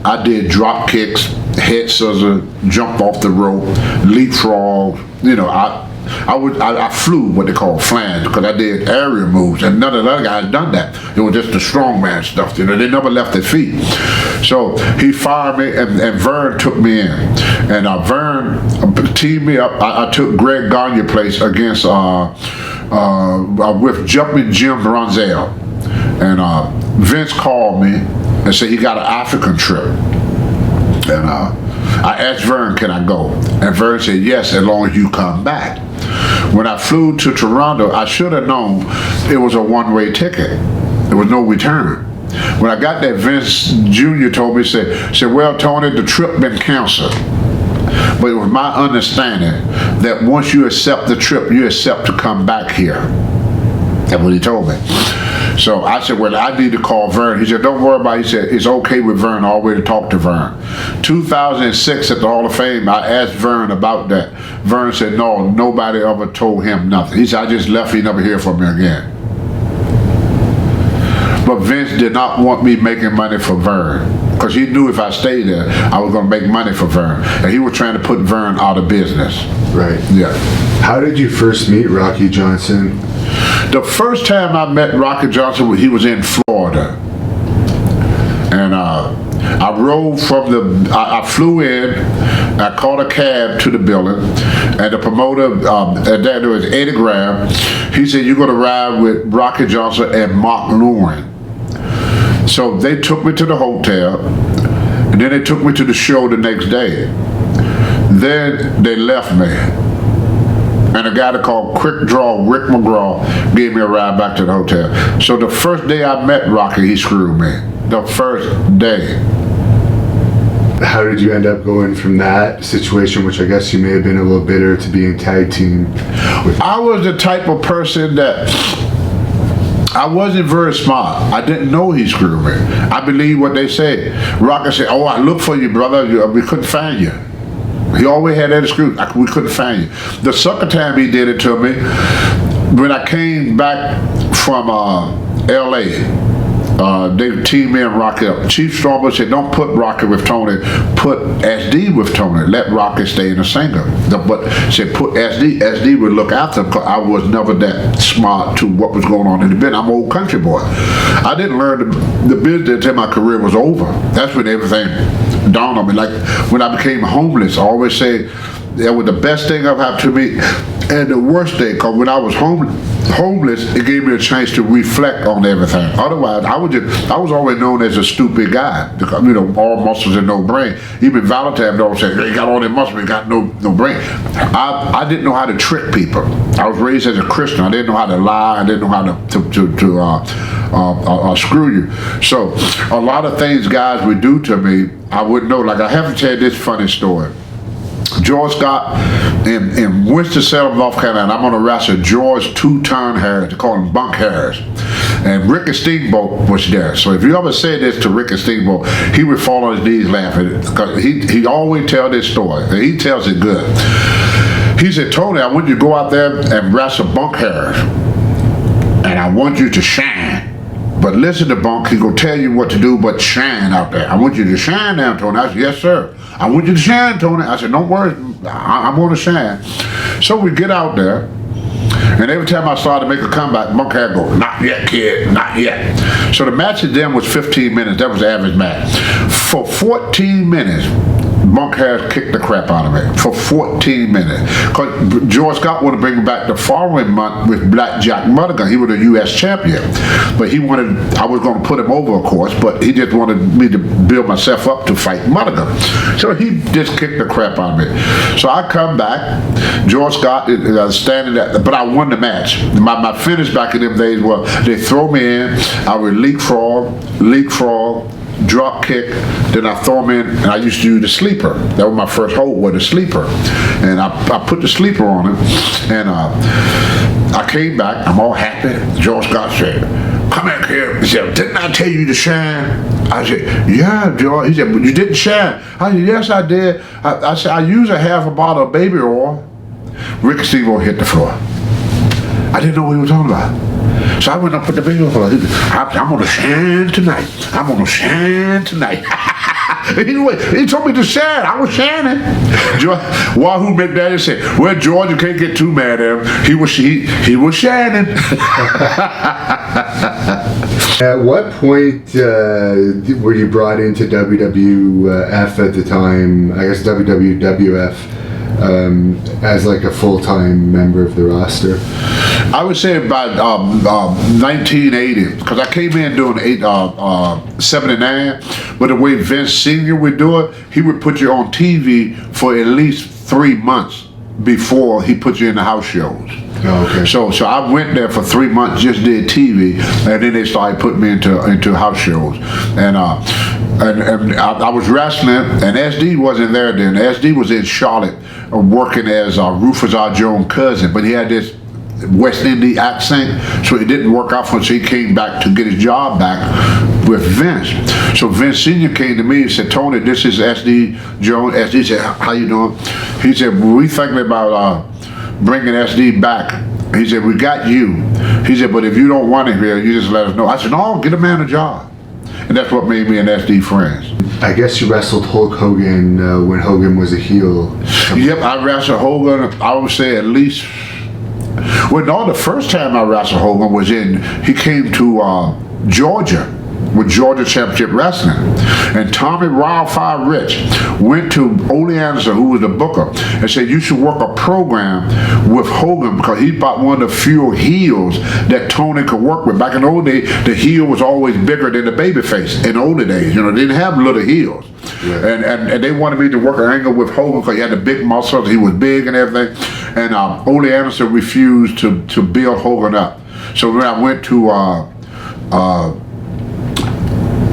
S1: I did drop kicks, head scissors, jump off the rope, leapfrog. You know, I flew what they call flange because I did aerial moves, and none of the other guys done that. It was just the strongman stuff. You know, they never left their feet. So he fired me, and Vern took me in, and Vern teamed me up. I took Greg Gagne's place against with Jumping Jim Bronzell, and Vince called me and said he got an African trip, and I asked Vern, can I go? And Vern said, yes, as long as you come back. When I flew to Toronto, I should have known it was a one-way ticket. There was no return. When I got there, Vince Jr. told me, said, well, Tony, the trip been canceled. But it was my understanding that once you accept the trip, you accept to come back here. That's what he told me. So I said, well, I need to call Vern. He said, don't worry about it. He said, it's okay with Vern, all the way to talk to Vern. 2006 at the Hall of Fame, I asked Vern about that. Vern said, no, nobody ever told him nothing. He said, I just left, he never heard from me again. But Vince did not want me making money for Vern, because he knew if I stayed there, I was going to make money for Vern. And he was trying to put Vern out of business.
S2: Right.
S1: Yeah.
S2: How did you first meet Rocky Johnson?
S1: The first time I met Rocky Johnson, he was in Florida. And I rode from I flew in, I caught a cab to the building, and the promoter, and there was Eddie Graham, he said, you're going to ride with Rocky Johnson and Mark Lauren. So they took me to the hotel, and then they took me to the show the next day. Then they left me. And a guy that called Quick Draw, Rick McGraw, gave me a ride back to the hotel. So the first day I met Rocky, he screwed me. The first day.
S2: How did you end up going from that situation, which I guess you may have been a little bitter, to being tag team with?
S1: I was the type of person that I wasn't very smart. I didn't know he screwed me. I believe what they say. Rocky said, oh, I looked for you, brother. We couldn't find you. He always had that excuse. We couldn't find you. The second time he did it to me, when I came back from L.A., they teamed me and Rocky up. Chief Strongbow said, don't put Rocky with Tony, put SD with Tony. Let Rocky stay in the single. But said put SD. SD would look after him, because I was never that smart to what was going on in the business. I'm an old country boy. I didn't learn the business until my career was over. That's when everything dawned on me. Like when I became homeless, I always say that was the best thing I've happened to me and the worst thing, because when I was homeless, it gave me a chance to reflect on everything. Otherwise, I was always known as a stupid guy, because, you know, all muscles and no brain. Even Valentine always said, he got all that muscle, he got no brain. I didn't know how to trick people. I was raised as a Christian. I didn't know how to lie. I didn't know how to screw you. So a lot of things guys would do to me, I wouldn't know. Like, I have to tell you this funny story. George Scott in Winston-Salem, North Carolina, I'm on a wrestle George Two-Ton Harris, they call him Bunk Harris. And Ricky Steamboat was there. So if you ever say this to Ricky Steamboat, he would fall on his knees laughing, because he always tells this story, and he tells it good. He said, Tony, I want you to go out there and wrestle Bunk Harris, and I want you to shine. But listen to Bunk, he gonna tell you what to do, but shine out there. I want you to shine now, Tony. I said, yes, sir. I want you to shine, Tony. I said, don't worry, I'm gonna shine. So we get out there, and every time I started to make a comeback, Bunk had go, not yet, kid, not yet. So the match at them was 15 minutes. That was the average match. For 14 minutes, Bunk Harris kicked the crap out of me for 14 minutes. Because George Scott wanted to bring him back the following month with Black Jack Mulligan. He was a U.S. champion. But he wanted, I was going to put him over, of course, but he just wanted me to build myself up to fight Mulligan. So he just kicked the crap out of me. So I come back, George Scott is standing there, but I won the match. My finish back in them days was, they throw me in, I would leapfrog, drop kick, then I throw him in, and I used to use the sleeper. That was my first hold, with a sleeper. And I put the sleeper on him, and I came back, I'm all happy. George Scott said, come back here. He said, didn't I tell you to shine? I said, yeah, George. He said, but you didn't shine. I said, yes, I did. I said, I used a half a bottle of baby oil. Rick Steve hit the floor. I didn't know what he was talking about. So I went up with the baby oil. I'm going to shine tonight. I'm going to shine tonight. Anyway, he told me to shine. I was shining. Wahoo McDaddy said, well, George, you can't get too mad at him. He was shining.
S2: At what point were you brought into WWF at the time? I guess WWF as like a full-time member of the roster?
S1: I would say about 1980, because I came in doing 79, but the way Vince Sr. would do it, he would put you on TV for at least 3 months before he put you in the house shows.
S2: Oh, okay.
S1: So I went there for 3 months, just did TV, and then they started putting me into house shows. And I was wrestling, and SD wasn't there then. SD was in Charlotte working as Rufus R. Jones' cousin, but he had this West Indian accent, so it didn't work out for him, so he came back to get his job back with Vince. So Vince Sr. came to me and said, Tony, this is SD Jones. SD said, how you doing? He said, well, we thinking about bringing SD back. He said, we got you. He said, but if you don't want it here, you just let us know. I said, no, get a man a job. And that's what made me and SD friends.
S2: I guess you wrestled Hulk Hogan when Hogan was a heel.
S1: Yep, I wrestled Hogan, I would say at least, well, no, the first time I wrestled Hogan was he came to Georgia with Georgia Championship Wrestling. And Tommy Wildfire Rich went to Ole Anderson, who was the booker, and said, you should work a program with Hogan because he's about one of the few heels that Tony could work with. Back in the old days, the heel was always bigger than the babyface. In the older days, they didn't have little heels. Yeah. And they wanted me to work an angle with Hogan because he had the big muscles, he was big and everything. And Ole Anderson refused to build Hogan up. So when I went to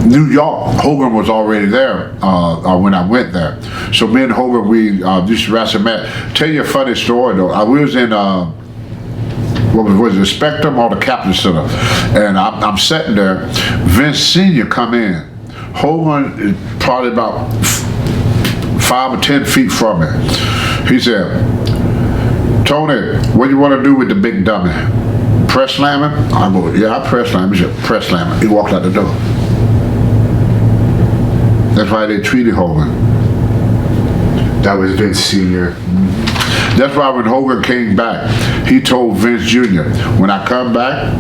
S1: New York, Hogan was already there when I went there. So me and Hogan, we used to wrestle match. Tell you a funny story though. We was in what was it, Spectrum or the Captain Center, and I'm sitting there. Vince Sr. come in. Hogan is probably about 5 or 10 feet from me. He said, Tony, what do you want to do with the big dummy? Press slam him? I go, yeah, I press slam him. He said, press slam him. He walked out the door. That's why they treated Hogan.
S2: That was Vince Sr.
S1: That's why when Hogan came back, he told Vince Jr., when I come back,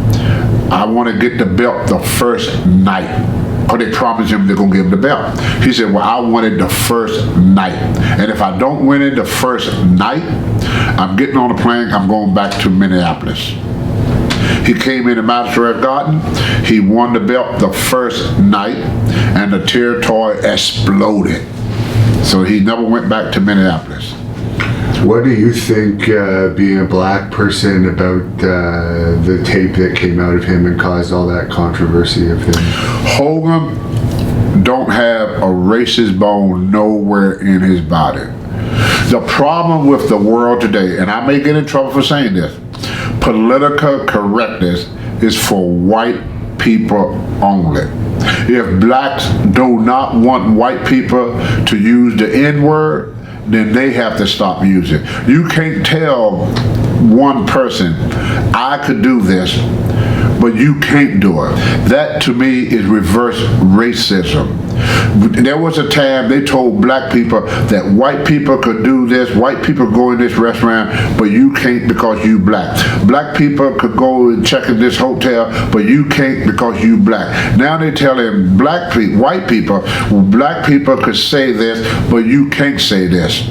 S1: I want to get the belt the first night. Or they promised him they're going to give him the belt. He said, well, I want it the first night. And if I don't win it the first night, I'm getting on a plane, I'm going back to Minneapolis. He came into Madison Square Garden, he won the belt the first night, and the territory exploded. So he never went back to Minneapolis.
S2: What do you think, being a black person, about the tape that came out of him and caused all that controversy of him?
S1: Hogan don't have a racist bone nowhere in his body. The problem with the world today, and I may get in trouble for saying this, political correctness is for white people only. If blacks do not want white people to use the N-word, then they have to stop using. You can't tell one person, I could do this, but you can't do it. That to me is reverse racism. There was a time they told black people that white people could do this, white people go in this restaurant, but you can't because you black. Black people could go and check in this hotel, but you can't because you black. Now they telling white people, black people could say this, but you can't say this.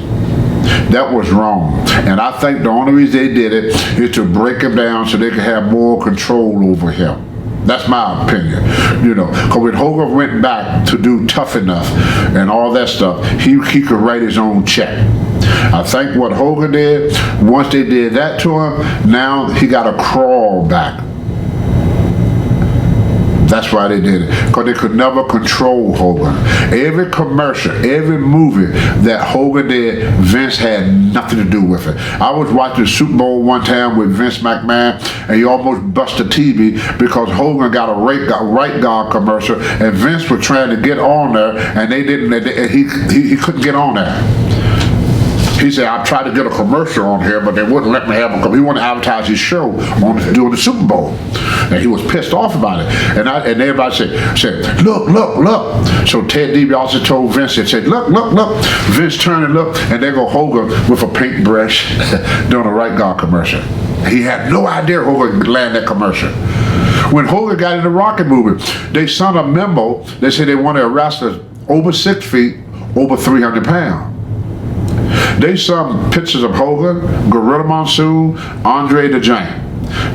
S1: That was wrong. And I think the only reason they did it is to break him down so they could have more control over him. That's my opinion, because when Hogan went back to do Tough Enough and all that stuff, he could write his own check. I think what Hogan did, once they did that to him, now he got to crawl back. That's why they did it, because they could never control Hogan. Every commercial, every movie that Hogan did, Vince had nothing to do with it. I was watching the Super Bowl one time with Vince McMahon, and he almost busted TV because Hogan got a right guard commercial, and Vince was trying to get on there, and they didn't. He couldn't get on there. He said, I tried to get a commercial on here, but they wouldn't let me have him. He wanted to advertise his show during the Super Bowl. And he was pissed off about it. And everybody said, look. So Ted DiBiase told Vince, he said, look. Vince turned and looked, and there go Hogan with a paintbrush doing a right guard commercial. He had no idea Hogan could land that commercial. When Hogan got in the Rocket movie, they sent a memo. They said they wanted to arrest us over 6 feet, over 300 pounds. They saw pictures of Hogan, Gorilla Monsoon, Andre the Giant.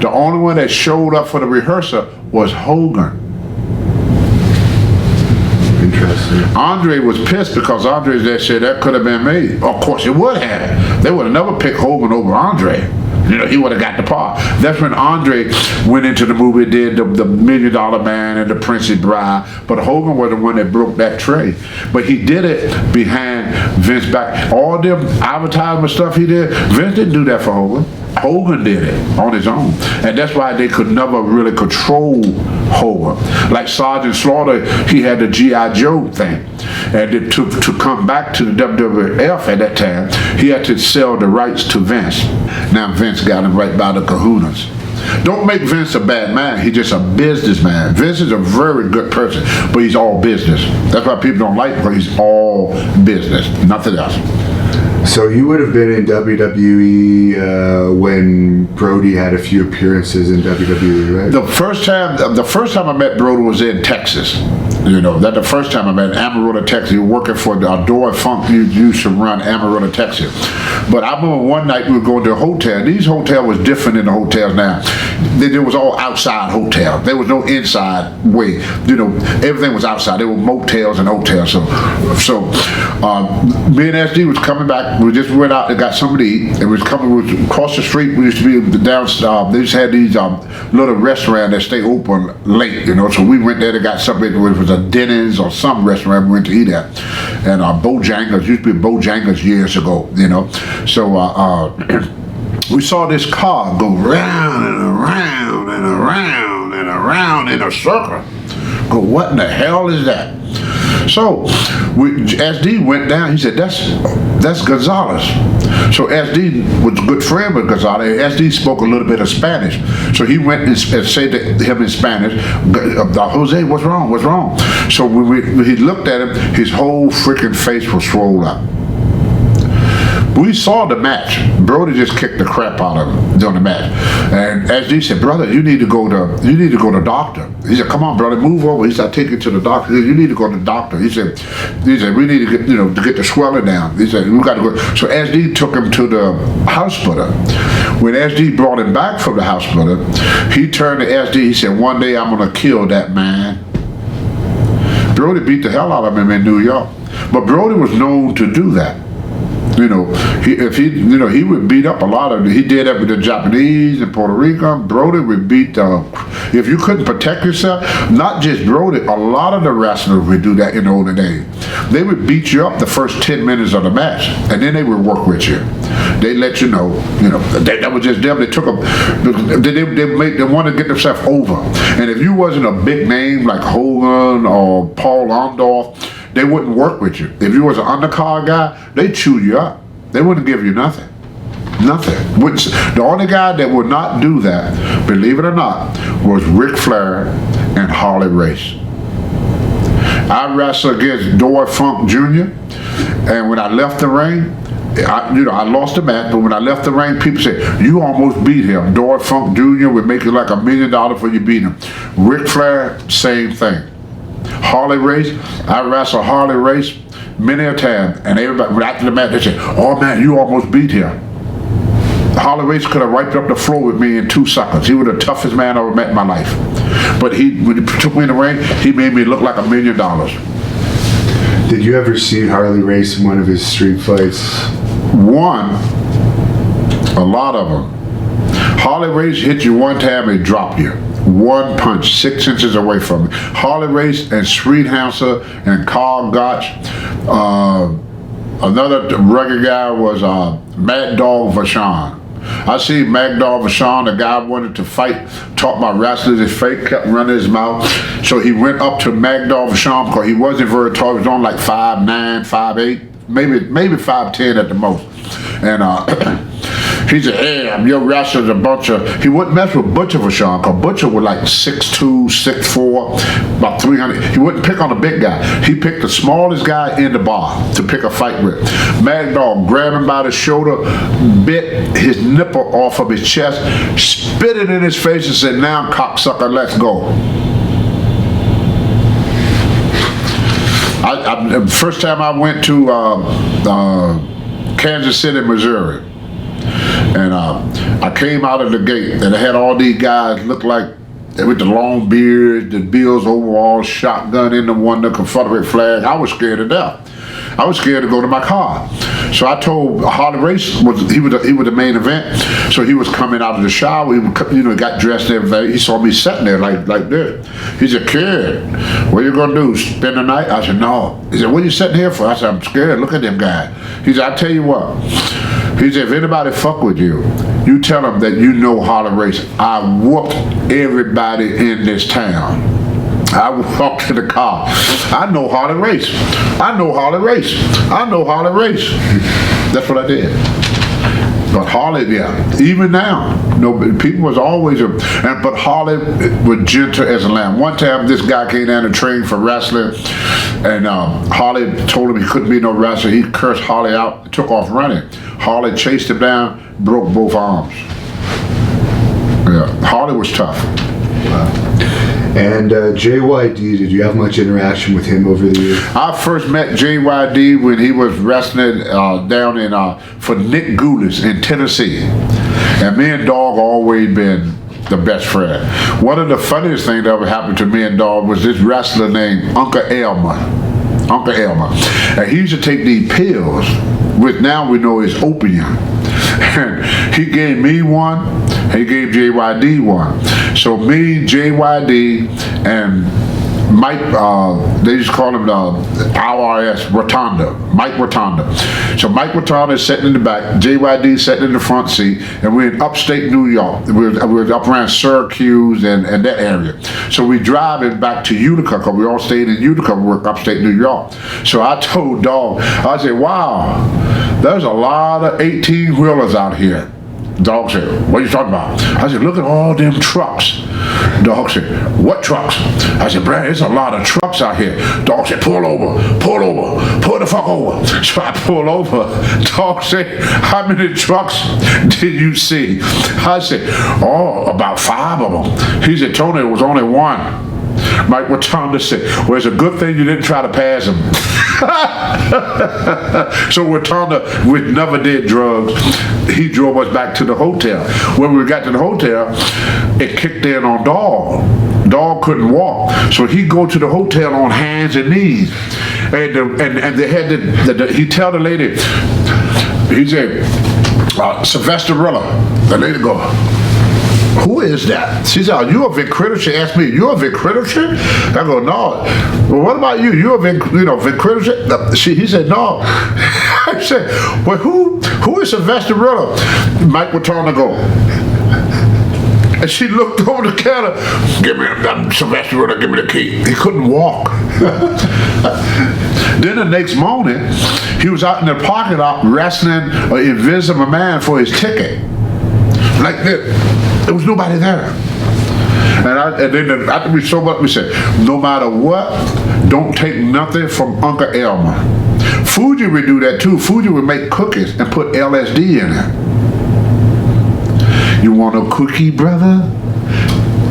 S1: The only one that showed up for the rehearsal was Hogan.
S2: Interesting.
S1: Andre was pissed because Andre said that could have been me. Of course it would have. They would have never picked Hogan over Andre. You know, he would have got the part. That's when Andre went into the movie, did the $1 Million Man and the Princess Bride. But Hogan was the one that broke that trade. But he did it behind Vince's back. All them advertisement stuff he did, Vince didn't do that for Hogan. Hogan did it on his own. And that's why they could never really control Hogan. Like Sergeant Slaughter, he had the G.I. Joe thing. And to come back to the WWF at that time, he had to sell the rights to Vince. Now Vince got him right by the kahunas. Don't make Vince a bad man. He's just a businessman. Vince is a very good person, but he's all business. That's why people don't like him, because he's all business, nothing else.
S2: So you would have been in WWE when Brody had a few appearances in WWE, right?
S1: The first time I met Brody was in Texas. You know, that the first time I met in Amarillo, Texas. He was working for the Adore Funk used to run Amarillo, Texas. But I remember one night we were going to a hotel. These hotels was different than the hotels now. There was all outside hotels. There was no inside way. You know, everything was outside. There were motels and hotels. So me and SD was coming back. We just went out and got something to eat. It was across the street. We used to be down. They just had these little restaurants that stay open late. You know, so we went there to got something. It was a Denny's or some restaurant we went to eat at. And Bojangles used to be Bojangles years ago. You know, so we saw this car go round and around and around and around in a circle. Go, what in the hell is that? So SD went down. He said, that's Gonzalez. So SD was a good friend with Gonzalez. SD spoke a little bit of Spanish. So he went and said to him in Spanish, Jose, what's wrong? So when he looked at him, his whole freaking face was swollen up. We saw the match. Brody just kicked the crap out of him during the match. And SD said, brother, you need to go to doctor. He said, come on, brother, move over. He said, I'll take you to the doctor. He said, you need to go to the doctor. He said, we need to get, to get the swelling down. He said, we got to go. So SD took him to the hospital. When SD brought him back from the hospital, he turned to SD. He said, one day I'm going to kill that man. Brody beat the hell out of him in New York. But Brody was known to do that. You know, he would beat up a lot of. He did that with the Japanese and Puerto Rico. Brody would beat. If you couldn't protect yourself, not just Brody, a lot of the wrestlers would do that in the older days. They would beat you up the first 10 minutes of the match, and then they would work with you. They let you know. That was just them. They took them. They wanted to get themselves over. And if you wasn't a big name like Hogan or Paul Orndorff, they wouldn't work with you. If you was an undercard guy, they'd chew you up. They wouldn't give you nothing. Nothing. The only guy that would not do that, believe it or not, was Ric Flair and Harley Race. I wrestled against Dory Funk Jr., and when I left the ring, I lost the match, but when I left the ring, people said, you almost beat him. Dory Funk Jr. would make you like $1 million for you beat him. Ric Flair, same thing. Harley Race, I wrestled Harley Race many a time, and everybody, after the match, they said, oh man, you almost beat him. Harley Race could have wiped up the floor with me in 2 seconds. He was the toughest man I ever met in my life. But when he took me in the ring, he made me look like $1 million.
S2: Did you ever see Harley Race in one of his street fights?
S1: One, a lot of them. Harley Race hit you one time and drop you. one punch 6 inches away from me. Harley Race and Street Hanser and Carl Gotch. Another rugged guy was Mad Dog Vachon. I see Mad Dog Vachon, the guy wanted to fight, talked about wrestling, his face kept running his mouth. So he went up to Mad Dog Vachon because he wasn't very tall, he was on like 5'9", 5'8", maybe 5'10" at the most. And he said, hey, your wrestler's a bunch of, he wouldn't mess with Butcher Vachon, because Butcher was like 6'2", 6'4", about 300. He wouldn't pick on the big guy. He picked the smallest guy in the bar to pick a fight with. Mad Dog grabbed him by the shoulder, bit his nipple off of his chest, spit it in his face and said, now cocksucker, let's go. First time I went to Kansas City, Missouri, and I came out of the gate and I had all these guys look like with the long beards, the Bills overalls, shotgun in the one, the Confederate flag. I was scared to death. I was scared to go to my car. So I told Harley Race, he was the main event. So he was coming out of the shower, he got dressed and everything. He saw me sitting there like this. He said, kid, what you gonna do, spend the night? I said, no. He said, what are you sitting here for? I said, I'm scared, look at them guys. He said, I tell you what. He said, if anybody fuck with you, you tell them that you know Harley Race. I whooped everybody in this town. I walked to the car. I know Harley Race. I know Harley Race. I know Harley Race. That's what I did. But Harley, yeah, even now, people was always but Harley was gentle as a lamb. One time, this guy came down to train for wrestling, and Harley told him he couldn't be no wrestler. He cursed Harley out, took off running. Harley chased him down, broke both arms. Yeah, Harley was tough.
S2: Wow. And JYD, did you have much interaction with him over the years?
S1: I first met JYD when he was wrestling down in for Nick Goulis in Tennessee. And me and Dog always been the best friend. One of the funniest things that ever happened to me and Dog was this wrestler named Uncle Elmer. Uncle Elmer. And he used to take these pills, which now we know is opium. And he gave me one, he gave JYD one. So me, JYD, and Mike, they just call him the IRS Rotunda, Mike Rotunda. So Mike Rotunda is sitting in the back, JYD sitting in the front seat, and we're in upstate New York. We're up around Syracuse and that area. So we driving back to Utica, because we all stayed in Utica, we're upstate New York. So I told Dog, I said, wow, there's a lot of 18-wheelers out here. Dog said, what are you talking about? I said, look at all them trucks. Dog said, what trucks? I said, Brad, there's a lot of trucks out here. Dog said, pull over, pull the fuck over. So I pull over. Dog said, how many trucks did you see? I said, oh, about 5 of them. He said, Tony, it was only one. Mike Rotunda said, well, it's a good thing you didn't try to pass him. So Rotunda, we never did drugs. He drove us back to the hotel. When we got to the hotel, it kicked in on Dog. Dog couldn't walk. So he'd go to the hotel on hands and knees. And they had he tell the lady, he said, Sylvester Rilla. The lady go, who is that? She said, are you a Vic Critter? She asked me, you a Vic Critter chick? I go, no. Well, what about you? You a Vic Critter chick? He said, no. I said, well, who is Sylvester Rilla? Mike Rotunda go. And she looked over the counter, give me that Sylvester Rilla, give me the key. He couldn't walk. Then the next morning, he was out in the parking lot wrestling an Invisible Man for his ticket. Like this. There was nobody there. And then after we sobered up, we said, no matter what, don't take nothing from Uncle Elmer. Fuji would do that too. Fuji would make cookies and put LSD in it. You want a cookie, brother?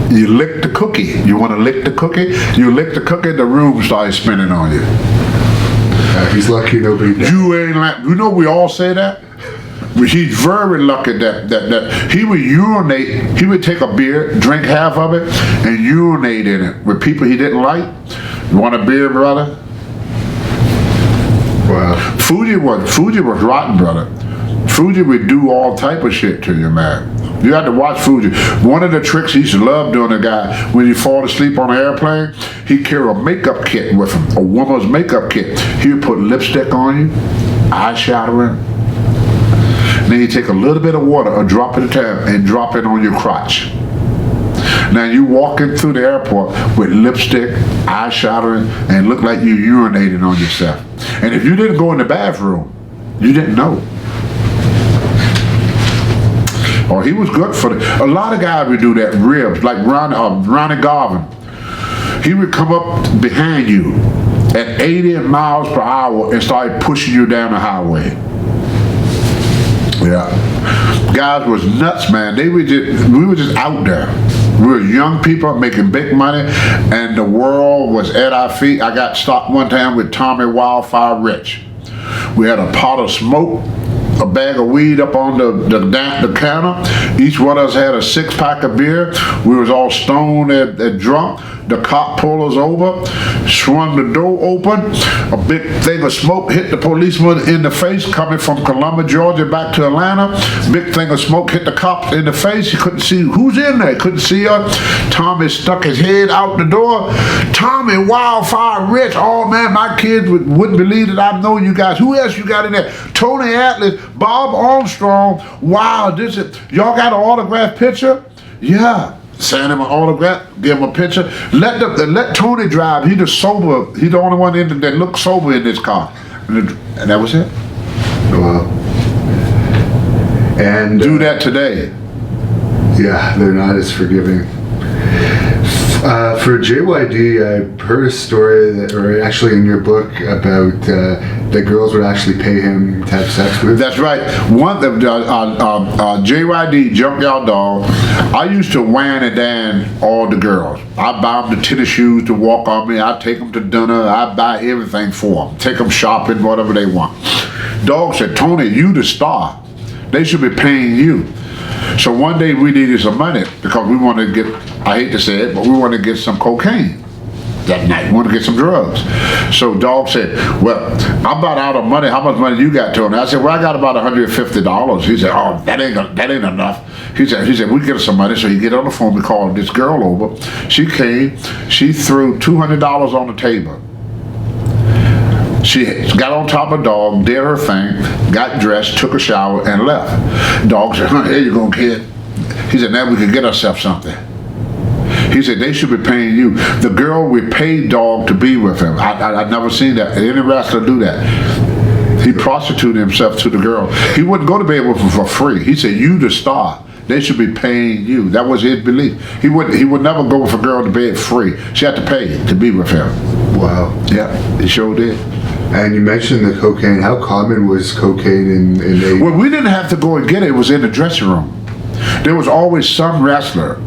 S1: You lick the cookie. You want to lick the cookie? You lick the cookie, the room starts spinning on you.
S2: He's lucky nobody died.
S1: You ain't like, you know we all say that? He's very lucky that he would urinate. He would take a beer, drink half of it, and urinate in it with people he didn't like. You want a beer, brother?
S2: Wow.
S1: Fuji was rotten, brother. Fuji would do all type of shit to you, man. You had to watch Fuji. One of the tricks he used to love doing, the guy, when you fall asleep on an airplane, he'd carry a makeup kit with him, a woman's makeup kit. He would put lipstick on you, eyeshadow in. Then he'd take a little bit of water, a drop at a time, and drop it on your crotch. Now you walking through the airport with lipstick, eyeshadow, and look like you urinated on yourself. And if you didn't go in the bathroom, you didn't know. Or he was good for it. A lot of guys would do that, ribs, like Ronnie Garvin. He would come up behind you at 80 miles per hour and start pushing you down the highway. Yeah. Guys was nuts, man. We were just out there. We were young people making big money, and the world was at our feet. I got stopped one time with Tommy Wildfire Rich. We had a pot of smoke, a bag of weed up on the counter. Each one of us had a 6-pack of beer. We was all stoned and drunk. The cop pulled us over, swung the door open. A big thing of smoke hit the policeman in the face coming from Columbus, Georgia back to Atlanta. Big thing of smoke hit the cops in the face. He couldn't see who's in there. Couldn't see us. Tommy stuck his head out the door. Tommy Wildfire Rich. Oh man, my kids wouldn't believe that I know you guys. Who else you got in there? Tony Atlas, Bob Armstrong. Wow, y'all got an autographed picture? Yeah. Send him an autograph, give him a picture. Let Tony drive. He's the only one in that looks sober in this car. And that was it.
S2: Wow. And
S1: do that today.
S2: Yeah, they're not as forgiving. For JYD, I heard a story or actually in your book about that girls would actually pay him to have sex with.
S1: That's right. JYD, Junkyard Dog, I used to wine and dine all the girls. I'd buy them the tennis shoes to walk on me. I'd take them to dinner. I'd buy everything for them. Take them shopping, whatever they want. Dog said, Tony, you the star. They should be paying you. So one day we needed some money because we wanted to get, I hate to say it, but we wanted to get some cocaine that night. We wanted to get some drugs. So Dog said, well, I'm about out of money. How much money you got, Tony? I said, well, I got about $150. He said, oh, that ain't enough. He said, we get us some money. So he get on the phone, we called this girl over. She came, she threw $200 on the table. She got on top of Dog, did her thing, got dressed, took a shower, and left. Dog said, here you go, kid. He said, now we can get ourselves something. He said, they should be paying you. The girl, we paid Dog to be with him. I've never seen that. Any wrestler do that. He prostituted himself to the girl. He wouldn't go to bed with her for free. He said, you the star. They should be paying you. That was his belief. He would never go with a girl to bed free. She had to pay to be with him.
S2: Wow.
S1: Yeah, he sure did.
S2: And you mentioned the cocaine. How common was cocaine in the...
S1: Well, we didn't have to go and get it. It was in the dressing room. There was always some wrestler,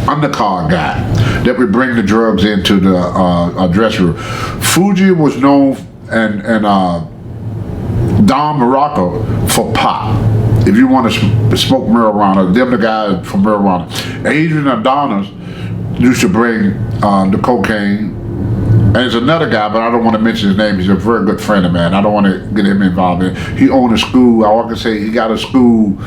S1: undercard guy, that would bring the drugs into the dressing room. Fuji was known, and Don Morocco, for pot. If you want to smoke marijuana, them the guys from marijuana. Adrian Adonis used to bring the cocaine. And there's another guy, but I don't want to mention his name. He's a very good friend of mine. I don't want to get him involved in it. He owned a school. All I can say, he got a school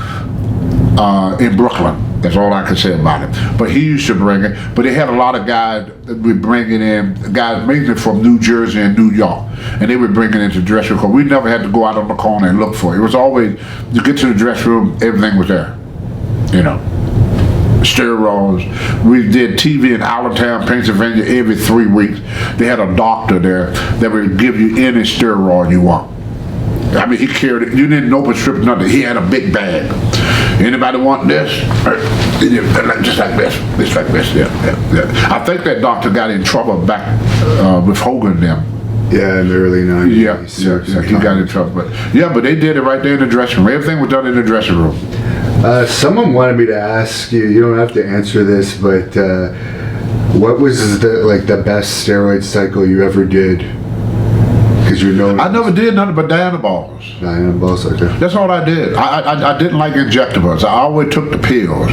S1: in Brooklyn. That's all I can say about it. But he used to bring it. But they had a lot of guys that would bring it in, guys mainly from New Jersey and New York. And they would bring it into the dressing room. We never had to go out on the corner and look for it. It was always, you get to the dressing room, everything was there. You know. Steroids. We did TV in Allentown, Pennsylvania every 3 weeks. They had a doctor there that would give you any steroid you want. I mean, he carried it. You didn't open strip nothing. He had a big bag. Anybody want this? Just like this. Just like this. Yeah. I think that doctor got in trouble back with Hogan then.
S2: Yeah, in the early 90s.
S1: Yeah, he got in trouble. But they did it right there in the dressing room. Everything was done in the dressing room.
S2: Someone wanted me to ask you, you don't have to answer this, but what was the best steroid cycle you ever did? Because you know,
S1: I never did nothing but Dianaballs.
S2: Dianaballs, okay.
S1: That's all I did. I didn't like injectables. I always took the pills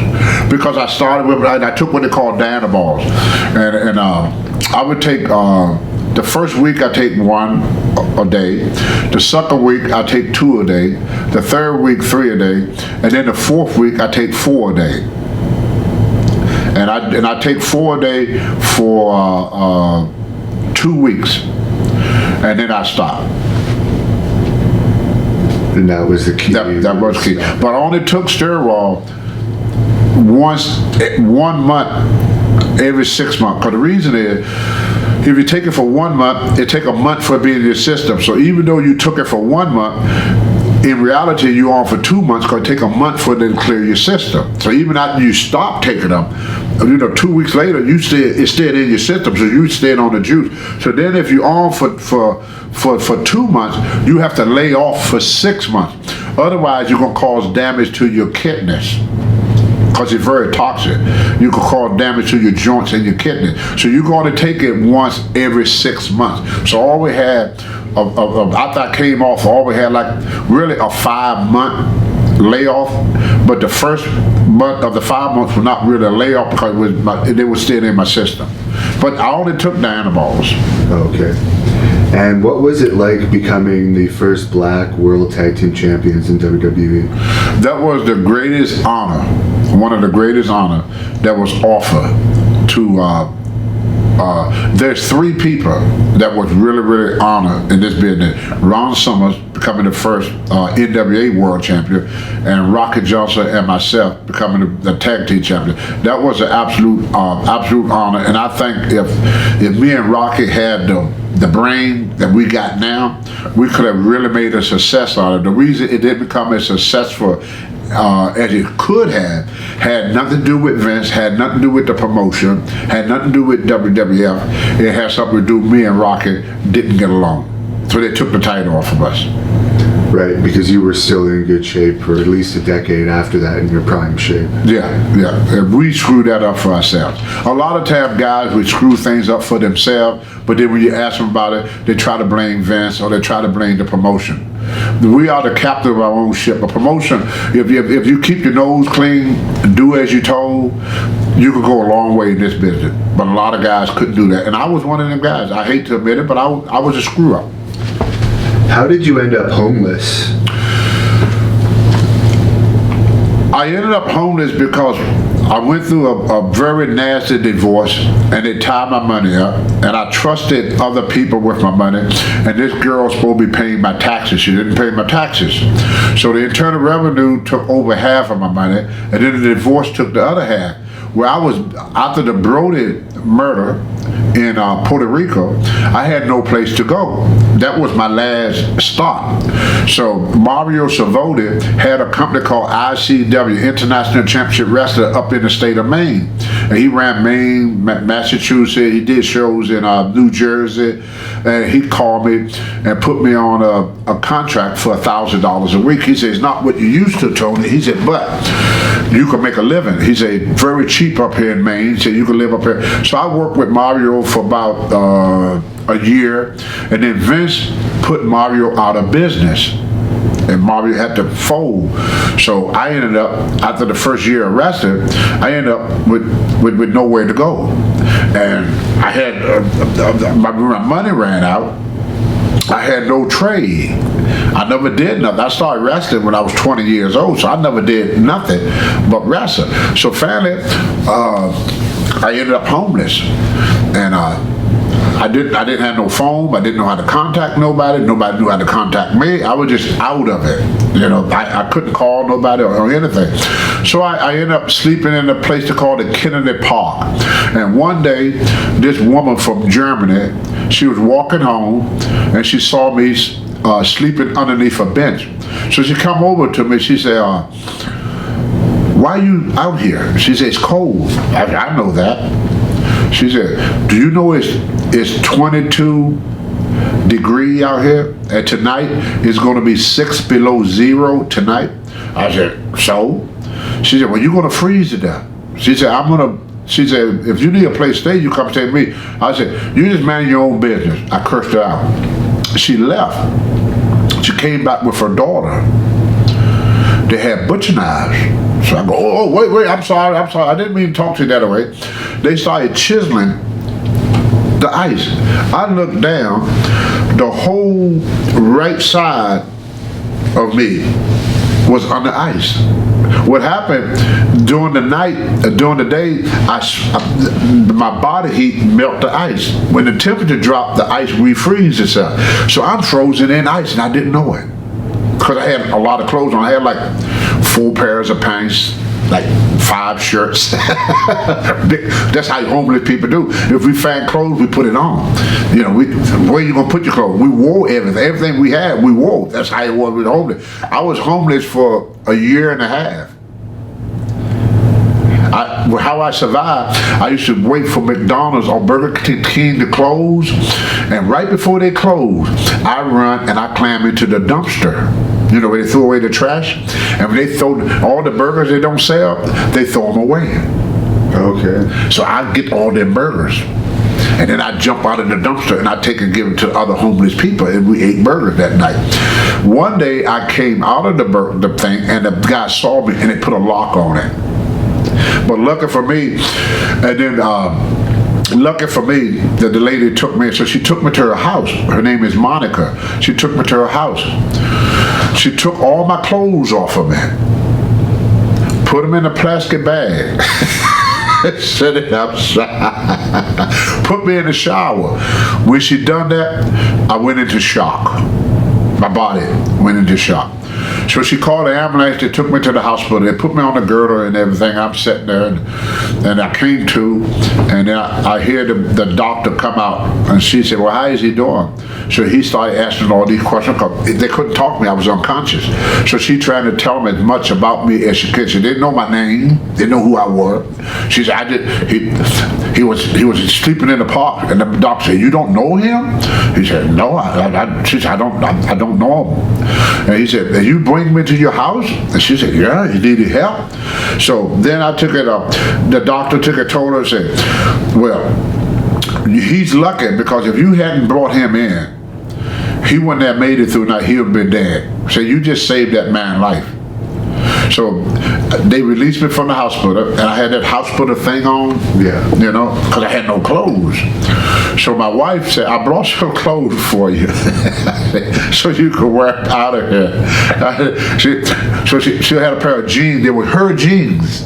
S1: because I started with, I took what they call Dianaballs, and I would take The first week I take 1 a day. The second week I take 2 a day. The third week 3 a day, and then the fourth week I take 4 a day. And I take 4 a day for 2 weeks, and then I stop.
S2: And that was the key.
S1: That was key. But I only took steroid once, 1 month every 6 months. Because the reason is, if you take it for 1 month, it take a month for it to be in your system. So even though you took it for 1 month, in reality you're on for 2 months because it take a month for it to clear your system. So even after you stop taking them, 2 weeks later, it's still in your system, so you staying on the juice. So then if you're on for 2 months, you have to lay off for 6 months. Otherwise, you're gonna cause damage to your kidneys, because it's very toxic. You can cause damage to your joints and your kidneys. So you're going to take it once every 6 months. So all we had, after I came off, all we had like really a 5-month layoff. But the first month of the 5 months was not really a layoff because they were still in my system. But I only took the anabols.
S2: Okay. And what was it like becoming the first black world tag team champions in WWE?
S1: That was the greatest honor, one of the greatest honor that was offered to, there's 3 people that was really, really honored in this business. Ron Summers becoming the first NWA world champion, and Rocky Johnson and myself becoming the tag team champion. That was an absolute honor. And I think if me and Rocky had the brain that we got now, we could have really made a success out of it. The reason it didn't become as successful as it could have had nothing to do with Vince, had nothing to do with the promotion, had nothing to do with WWF. It had something to do with me and Rocky didn't get along. So they took the title off of us.
S2: Right, because you were still in good shape for at least a decade after that, in your prime shape.
S1: Yeah. And we screwed that up for ourselves. A lot of times guys would screw things up for themselves, but then when you ask them about it, they try to blame Vince or they try to blame the promotion. We are the captain of our own ship. A promotion, if you keep your nose clean and do as you're told, you could go a long way in this business. But a lot of guys couldn't do that. And I was one of them guys. I hate to admit it, but I was a screw up.
S2: How did you end up homeless?
S1: I ended up homeless because I went through a very nasty divorce, and they tied my money up, and I trusted other people with my money, and this girl was supposed to be paying my taxes. She didn't pay my taxes. So the Internal Revenue took over half of my money, and then the divorce took the other half. Where I was, after the Brody murder in Puerto Rico, I had no place to go. That was my last stop. So Mario Savodi had a company called ICW, International Championship Wrestler, up in the state of Maine. And he ran Maine, Massachusetts, he did shows in New Jersey, and he called me and put me on a contract for $1,000 a week. He said, it's not what you used to, Tony. He said, but you can make a living. He said, very cheap up here in Maine. He said, you can live up here. So I worked with Mario for about a year, and then Vince put Mario out of business, and Mario had to fold. So I ended up, after the first year of wrestling, I ended up with nowhere to go. And I had, my money ran out. I had no trade. I never did nothing. I started wrestling when I was 20 years old, so I never did nothing but wrestle. So finally, I ended up homeless, and I didn't have no phone. I didn't know how to contact nobody. Nobody knew how to contact me. I was just out of it. I couldn't call nobody or anything. So I ended up sleeping in a place they call the Kennedy Park. And one day, this woman from Germany, she was walking home, and she saw me sleeping underneath a bench. So she come over to me. She said, why are you out here? She said, it's cold. I know that. She said, do you know it's 22 degrees out here, and tonight it's going to be 6 below zero tonight? I said, so? She said, well, you're going to freeze to death. She said, she said, if you need a place to stay, you come stay with me. I said, you just manage your own business. I cursed her out. She left. She came back with her daughter. They had butcher knives. So I go, wait, I'm sorry. I didn't mean to talk to you that way. They started chiseling the ice. I looked down, the whole right side of me was under ice. What happened during the night, during the day, my body heat melt the ice. When the temperature dropped, the ice refreezes itself. So I'm frozen in ice and I didn't know it. Because I had a lot of clothes on. I had like 4 pairs of pants, like 5 shirts. That's how homeless people do. If we find clothes, we put it on. You know, where you gonna put your clothes? We wore everything. Everything we had, we wore. That's how it was with homeless. I was homeless for a year and a half. How I survived, I used to wait for McDonald's or Burger King to close, and right before they close, I run and I climb into the dumpster. You know, where they throw away the trash, and when they throw all the burgers they don't sell, they throw them away.
S2: Okay.
S1: So I get all them burgers, and then I jump out of the dumpster and I take and give them to other homeless people, and we ate burgers that night. One day I came out of the thing, and the guy saw me, and they put a lock on it. But lucky for me, and then lucky for me that the lady took me, so she took me to her house. Her name is Monica. She took me to her house. She took all my clothes off of me, put them in a plastic bag, set it outside, put me in the shower. When she done that, I went into shock. My body went into shock. So she called the ambulance, they took me to the hospital, they put me on the girdle and everything. I'm sitting there, and I came to, and then I hear the doctor come out, and she said, well, how is he doing? So he started asking all these questions, because they couldn't talk to me, I was unconscious. So she tried to tell them as much about me as she could. She didn't know my name, didn't know who I was. She said, he was sleeping in the park, and the doctor said, you don't know him? He said, no, she said, I don't know him. And he said, and you bring me to your house? And she said, yeah, he needed help. So then I took it up. The doctor took it, told her, and said, well, he's lucky, because if you hadn't brought him in, he wouldn't have made it through the night. He would have been dead. So you just saved that man's life. So they released me from the hospital, and I had that hospital thing on, you know, because I had no clothes. So my wife said, I brought some clothes for you so you could wear out of here. She had a pair of jeans. They were her jeans.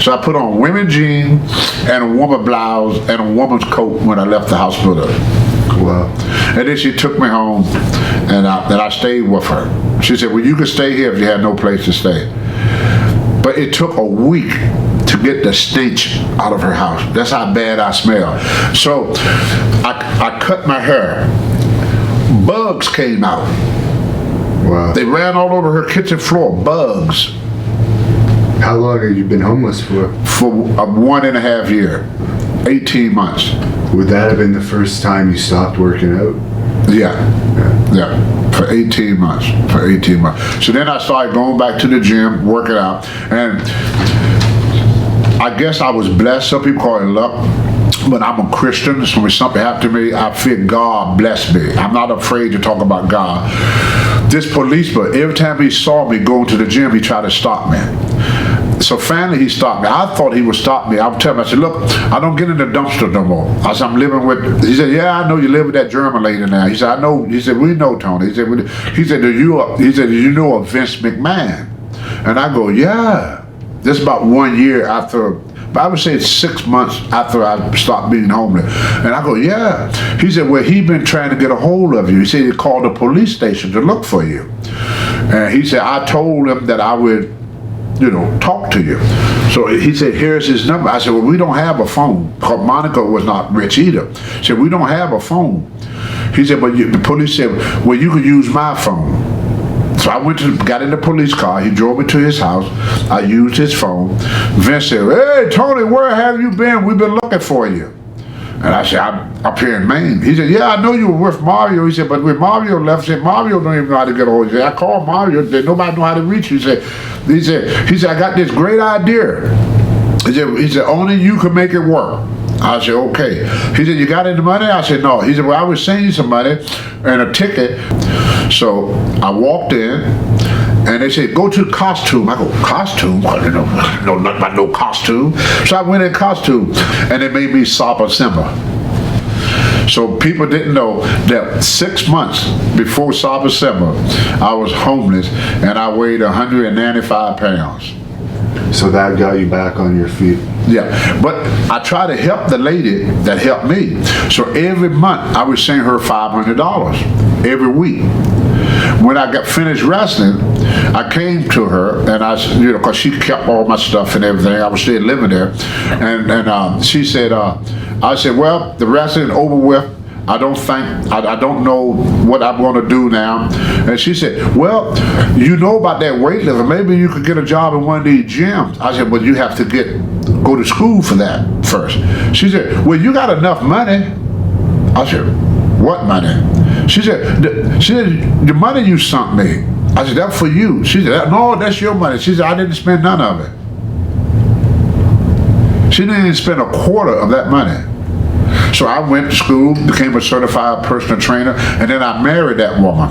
S1: So I put on women's jeans and a woman's blouse and a woman's coat when I left the hospital.
S2: Wow.
S1: And then she took me home, and I stayed with her. She said, well, you can stay here if you had no place to stay. But it took a week to get the stench out of her house. That's how bad I smell. So I cut my hair. Bugs came out.
S2: Wow.
S1: They ran all over her kitchen floor, bugs.
S2: How long have you been homeless for?
S1: For 1.5 years, 18 months.
S2: Would that have been the first time you stopped working out?
S1: Yeah, for 18 months, So then I started going back to the gym, working out, and I guess I was blessed. Some people call it luck, but I'm a Christian, so when something happened to me, I feel God blessed me. I'm not afraid to talk about God. This policeman, every time he saw me going to the gym, he tried to stop me. So finally he stopped me. I thought he would stop me. I would tell him, I said, look, I don't get in the dumpster no more. I said, I'm living with, he said, yeah, I know you live with that German lady now. He said, I know, he said, we know Tony. He said, do you know of Vince McMahon? And I go, yeah. This is about 1 year after, but I would say it's 6 months after I stopped being homeless. And I go, yeah. He said, well, he been trying to get a hold of you. He said he called the police station to look for you. And he said, I told him that I would, you know, talk to you. So he said, here's his number. I said, well, we don't have a phone. Because Monica was not rich either. He said, we don't have a phone. He said, but the police said, well, you could use my phone. So I got in the police car. He drove me to his house. I used his phone. Vince said, hey, Tony, where have you been? We've been looking for you. And I said, I'm up here in Maine. He said, yeah, I know you were with Mario. He said, but when Mario left, he said, Mario don't even know how to get a hold of you. I called Mario. Nobody know how to reach you. He said, I got this great idea. He said, only you can make it work. I said, okay. He said, you got any money? I said, no. He said, well, I was sending you some money and a ticket. So I walked in, and they said, go to costume. I go, costume? I didn't know nothing about no costume. So I went in costume, and they made me Saba Simba. So people didn't know that 6 months before Cyber Summer, I was homeless and I weighed 195 pounds.
S2: So that got you back on your feet.
S1: Yeah, but I try to help the lady that helped me. So every month I would send her $500 every week. When I got finished wrestling, I came to her and I, because she kept all my stuff and everything. I was still living there, and she said, I said, well, the wrestling over with. I don't know what I'm going to do now. And she said, well, you know about that weightlifting. Maybe you could get a job in one of these gyms. I said, well, you have to go to school for that first. She said, well, you got enough money. I said, what money? She said, the money you sent me. I said, that's for you. She said, no, that's your money. She said, I didn't spend none of it. She didn't even spend a quarter of that money. So I went to school, became a certified personal trainer, and then I married that woman.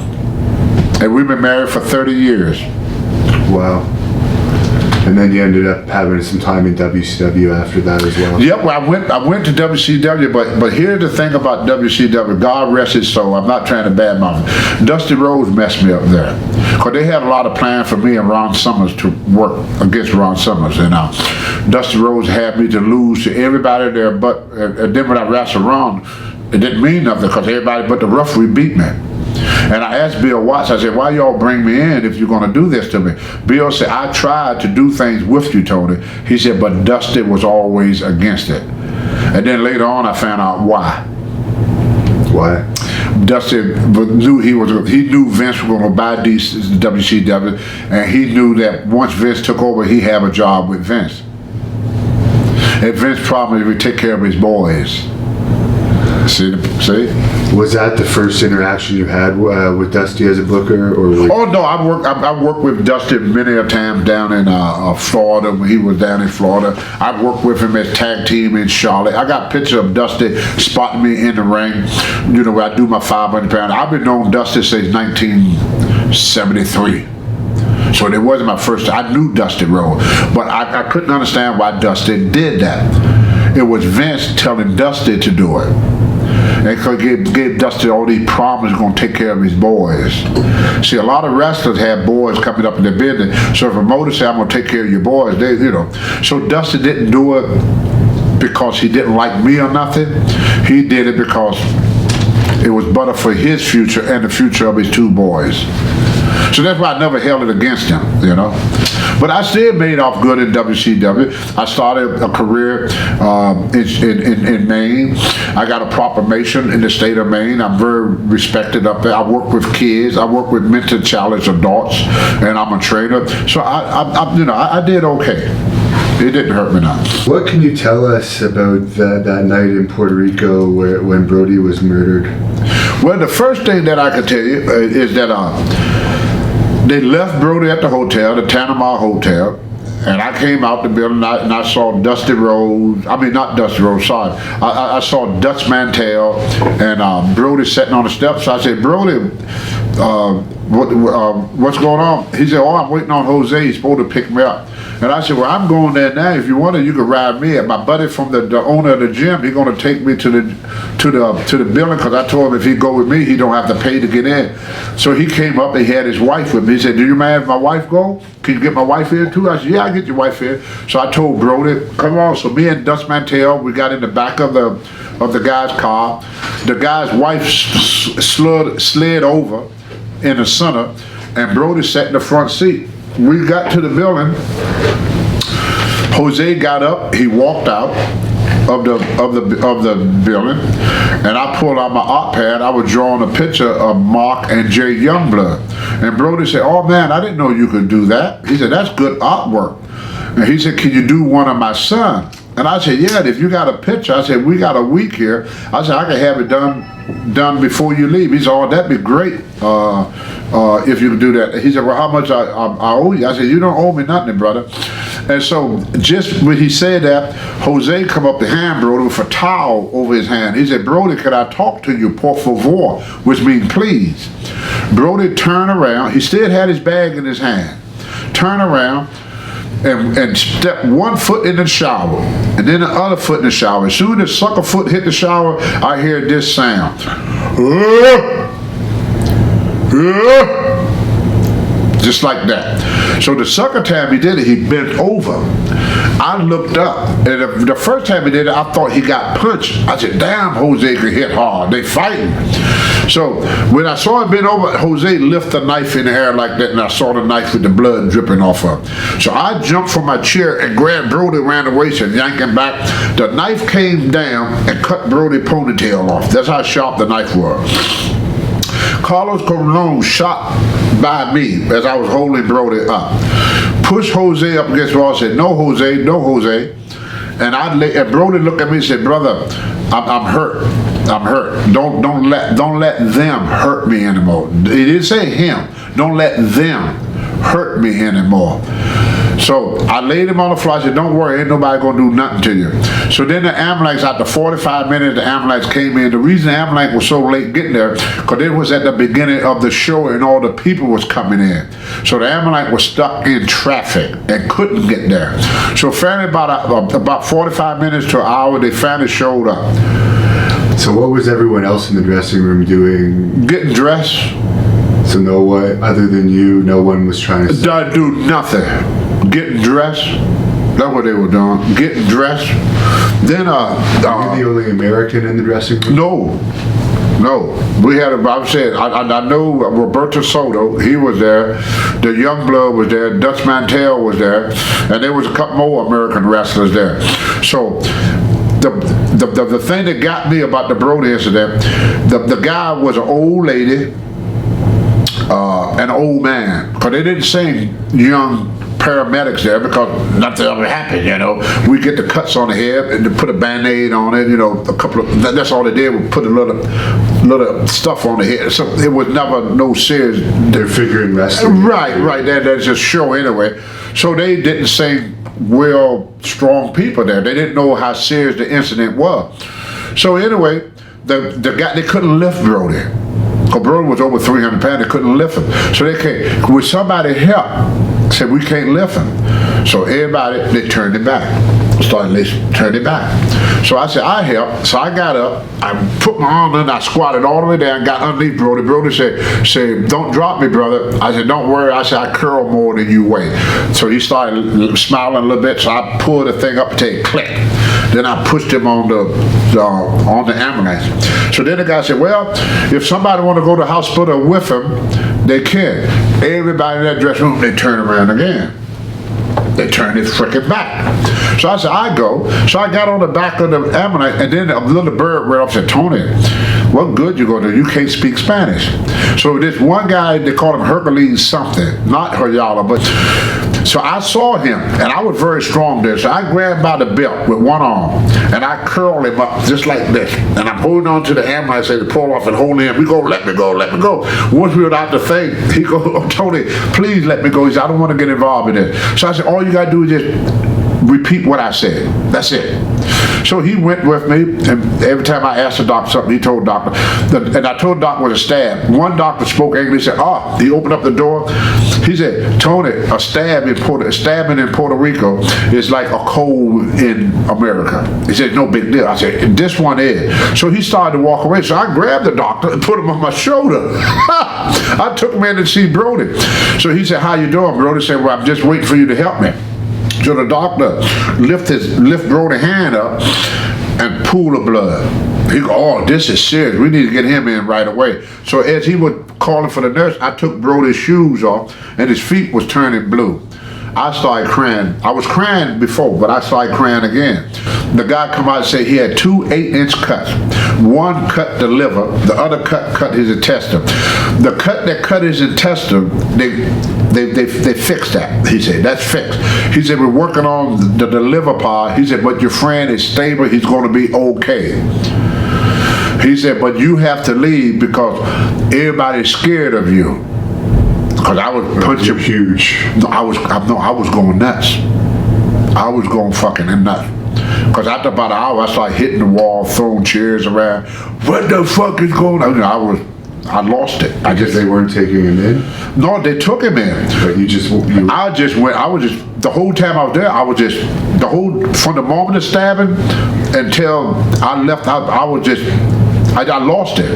S1: And we've been married for 30 years.
S2: Wow. And then you ended up having some time in WCW after that as well.
S1: Yep, well, I went to WCW, but here's the thing about WCW, God rest his soul, I'm not trying to badmouth him. Dusty Rhodes messed me up there. Because they had a lot of plans for me and Ron Summers to work against Ron Summers. And Dusty Rhodes had me to lose to everybody there, but and then when I wrestled Ron, it didn't mean nothing because everybody but the referee beat me. And I asked Bill Watts, I said, why y'all bring me in if you're going to do this to me? Bill said, I tried to do things with you, Tony. He said, but Dusty was always against it. And then later on, I found out why.
S2: Why?
S1: Dusty knew he knew Vince was going to buy WCW, and he knew that once Vince took over, he'd have a job with Vince. And Vince promised he would take care of his boys. See?
S2: Was that the first interaction you had with Dusty as a booker, or?
S1: Oh no, I worked with Dusty many a time down in Florida when he was down in Florida. I worked with him as tag team in Charlotte. I got pictures of Dusty spotting me in the ring. You know, where I do my 500 pound. I've been knowing Dusty since 1973. So it wasn't my first time. I knew Dusty Rhodes, but I couldn't understand why Dusty did that. It was Vince telling Dusty to do it. And gave Dusty all these promises going to take care of his boys. See, a lot of wrestlers have boys coming up in their business. So if a promoter say, I'm going to take care of your boys, they, you know. So Dusty didn't do it because he didn't like me or nothing. He did it because it was better for his future and the future of his two boys. So that's why I never held it against him, you know. But I still made off good in WCW. I started a career in Maine. I got a proclamation in the state of Maine. I'm very respected up there. I work with kids. I work with mentally challenged adults, and I'm a trainer. So I did okay. It didn't hurt me none.
S2: What can you tell us about that night in Puerto Rico when Brody was murdered?
S1: Well, the first thing that I can tell you is that they left Brody at the hotel, the Panama Hotel, and I came out the building and I saw Dusty Rhodes. I mean, not Dusty Rhodes, sorry. I saw Dutch Mantel and Brody sitting on the steps. So I said, Brody, what's going on? He said, oh, I'm waiting on Jose. He's supposed to pick me up. And I said, well, I'm going there now. If you want to, you can ride me. And my buddy from the owner of the gym, he's going to take me to the building because I told him if he go with me, he don't have to pay to get in. So he came up. He had his wife with me. He said, do you mind if my wife go? Can you get my wife here too? I said, yeah, I'll get your wife here. So I told Brody, come on. So me and Dutch Mantel, we got in the back of the guy's car. The guy's wife slid over in the center, and Brody sat in the front seat. We got to the building. Jose got up. He walked out of the building, and I pulled out my op pad. I was drawing a picture of Mark and Jay Youngblood. And Brody said, "Oh man, I didn't know you could do that." He said, "That's good artwork." And he said, "Can you do one of my son?" And I said, "Yeah, if you got a picture." I said, "We got a week here." I said, "I can have it done before you leave." He said, "Oh, that'd be great if you could do that." He said, "Well, how much I owe you?" I said, "You don't owe me nothing, brother." And so just when he said that, Jose come up to hand Brody with a towel over his hand. He said, "Brody, could I talk to you, por favor?" Which means please. Brody turned around. He still had his bag in his hand. Turned around, and stepped one foot in the shower, and then the other foot in the shower. As soon as the sucker foot hit the shower, I hear this sound. Just like that. So the second time he did it, he bent over. I looked up, and the first time he did it, I thought he got punched. I said, damn, Jose can hit hard. They fighting. So when I saw him bend over, Jose lift the knife in the air like that, and I saw the knife with the blood dripping off of it. So I jumped from my chair and grabbed Brody around the waist and yanked him back. The knife came down and cut Brody's ponytail off. That's how sharp the knife was. Carlos Colon shot by me as I was holding Brody up. Pushed Jose up against the wall. Said, "No, Jose, no, Jose." And Brody looked at me and said, "Brother, I'm hurt. I'm hurt. Don't let them hurt me anymore." He didn't say him. Don't let them hurt me anymore. So I laid him on the floor. I said, "Don't worry, ain't nobody gonna do nothing to you." So then the ambulance, after 45 minutes, the ambulance came in. The reason the ambulance was so late getting there, because it was at the beginning of the show and all the people was coming in. So the ambulance was stuck in traffic and couldn't get there. So finally, about 45 minutes to an hour, they finally showed up.
S2: So what was everyone else in the dressing room doing?
S1: Getting dressed.
S2: So no one, other than you, no one was trying to...
S1: Don't do nothing. Getting dressed. That's what they were doing. Getting dressed. Then
S2: Were you the only American in the dressing room?
S1: No. We had, I said, I know Roberto Soto, he was there. The Youngblood was there. Dutch Mantel was there. And there was a couple more American wrestlers there. So the thing that got me about the Brody incident, the guy was an old lady, an old man, because they didn't sing young paramedics there because nothing ever happened, you know. We get the cuts on the head and they put a band-aid on it, you know, a couple of, that's all they did was put a little stuff on the head. So it was never no serious.
S2: They're figuring wrestling.
S1: Right. That's just show anyway. So they didn't sing real strong people there. They didn't know how serious the incident was. So anyway, the guy, they couldn't lift Brody. Because Brody was over 300 pounds, they couldn't lift him. So they came, would somebody help? Said, we can't lift him. So everybody, they turned it back. Turned it back. So I said, I help. So I got up, I put my arm in, I squatted all the way down, got underneath Brody. Brody said, don't drop me, brother. I said, don't worry. I said, I curl more than you weigh. So he started smiling a little bit, so I pulled the thing up until it clicked. Then I pushed him on the ambulance. So then the guy said, well, if somebody want to go to the hospital with him, they can. Everybody in that dressing room, they turn around again. They turned it frickin' back. So I said, I go. So I got on the back of the ambulance, and then a little bird ran up and said, Tony, what good you gonna do? You can't speak Spanish. So this one guy, they called him Hercules something, not Hayala, but so I saw him, and I was very strong there. So I grabbed by the belt with one arm, and I curled him up just like this. And I'm holding on to the ambulance, I said to pull off and hold him. We go, let me go. Once we were out the thing, he goes, oh, Tony, please let me go. He said, I don't want to get involved in this. So I said, all you gotta do is just repeat what I said. That's it. So he went with me, and every time I asked the doctor something, he told the doctor, and I told the doctor it was a stab. One doctor spoke English, he said, he opened up the door. He said, Tony, a stabbing in Puerto Rico is like a cold in America. He said, no big deal. I said, this one is. So he started to walk away. So I grabbed the doctor and put him on my shoulder. I took him in to see Brody. So he said, how you doing? Brody said, well, I'm just waiting for you to help me. So the doctor lift Brody's hand up and pool of blood. He go, oh, this is serious. We need to get him in right away. So as he was calling for the nurse, I took Brody's shoes off, and his feet was turning blue. I started crying. I was crying before, but I started crying again. The guy come out and said he had 2 8-inch cuts. One cut the liver, the other cut his intestine. The cut that cut his intestine, they fixed that. He said, that's fixed. He said, we're working on the liver part. He said, but your friend is stable. He's going to be okay. He said, but you have to leave because everybody's scared of you. Because I was punching huge. No, I was going nuts. I was going fucking nuts. Because after about an hour, I started hitting the wall, throwing chairs around. What the fuck is going on? I was I lost it.
S2: They weren't taking him in?
S1: No, they took him in.
S2: But
S1: the whole time I was there, from the moment of stabbing until I left, I lost it.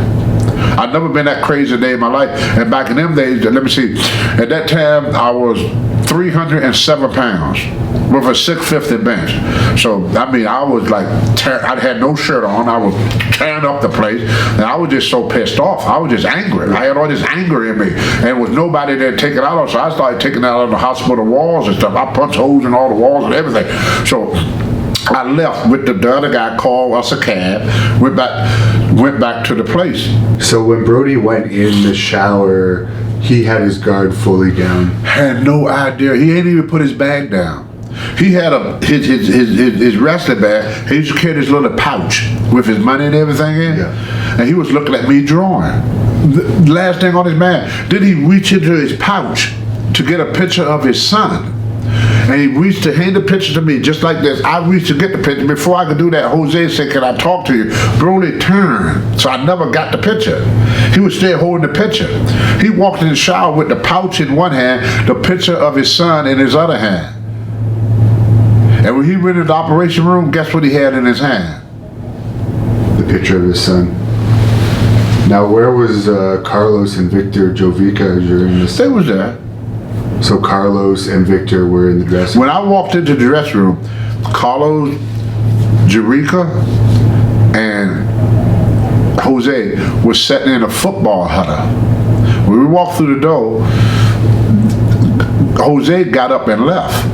S1: I'd never been that crazy day in my life. And back in them days, let me see, at that time I was 307 pounds with a 650 bench. So, I mean, I was like, I had no shirt on. I was tearing up the place. And I was just so pissed off. I was just angry. I had all this anger in me. And there was nobody there to take it out on. So I started taking it out on the hospital walls and stuff. I punched holes in all the walls and everything. So I left with the other guy, called us a cab, went back to the place.
S2: So when Brody went in the shower, he had his guard fully down.
S1: Had no idea. He ain't even put his bag down. He had his wrestling bag. He used to carry this little pouch with his money and everything in.
S2: Yeah.
S1: And he was looking at me drawing. The last thing on his bag. Then he reached into his pouch to get a picture of his son. And he reached to hand the picture to me just like this. I reached to get the picture. Before I could do that, Jose said, "Can I talk to you?" Brody turned. So I never got the picture. He was still holding the picture. He walked in the shower with the pouch in one hand, the picture of his son in his other hand. And when he went into the operation room, guess what he had in his hand?
S2: The picture of his son. Now, where was Carlos and Victor Jovica during this?
S1: They was there.
S2: So Carlos and Victor were in the dressing room.
S1: When I walked into the dressing room, Carlos, Jerica, and Jose was sitting in a football huddle. When we walked through the door, Jose got up and left.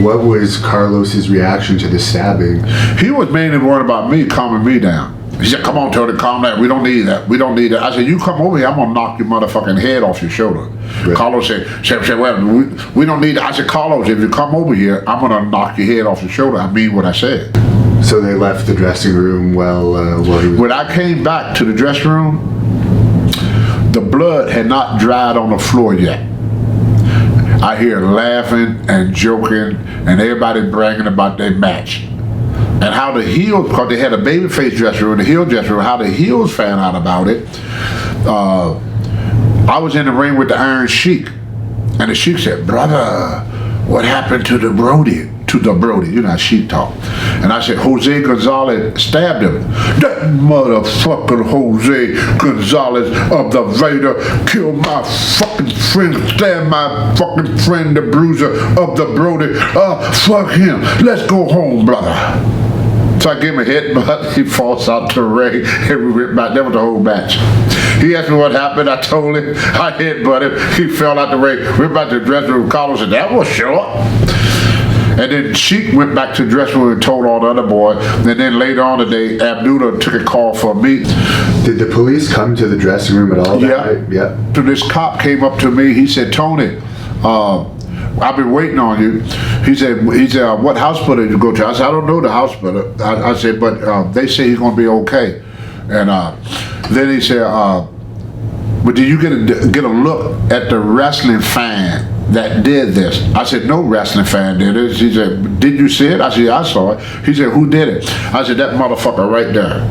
S2: What was Carlos's reaction to the stabbing?
S1: He was mainly worried about me, calming me down. He said, "Come on, Tony, calm down. We don't need that. We don't need that." I said, "You come over here, I'm gonna knock your motherfucking head off your shoulder." Right. Carlos said, "Well, we don't need that." I said, "Carlos, if you come over here, I'm gonna knock your head off your shoulder. I mean what I said."
S2: So they left the dressing room while he was...
S1: When I came back to the dressing room, the blood had not dried on the floor yet. I hear laughing and joking and everybody bragging about their match. And how the heels, because they had a babyface dressing room, the heel dressing room, how the heels found out about it. I was in the ring with the Iron Sheik. And the Sheik said, "Brother, what happened to the Brody?" To the Brody, you know how Sheik talk. And I said, "Jose Gonzalez stabbed him." "That motherfucking Jose Gonzalez of the Vader killed my fucking friend, stabbed my fucking friend, the Bruiser of the Brody. Fuck him. Let's go home, brother." So I gave him a headbutt. He falls out the ring, and we went back. That was the whole match. He asked me what happened. I told him. I headbutted him. He fell out the ring. We went back to the dressing room. Carlos said, "That was short." And then Sheik went back to the dressing room and told all the other boys. And then later on today, Abdullah took a call for me.
S2: Did the police come to the dressing room at all?
S1: Yeah. So this cop came up to me. He said, "Tony, I've been waiting on you." He said, "What hospital did you go to?" I said, "I don't know the hospital." I said, "But they say he's going to be okay." And then he said, "But did you get a look at the wrestling fan that did this?" I said, "No wrestling fan did it." He said, "Did you see it?" I said, "Yeah, I saw it." He said, "Who did it?" I said, "That motherfucker right there."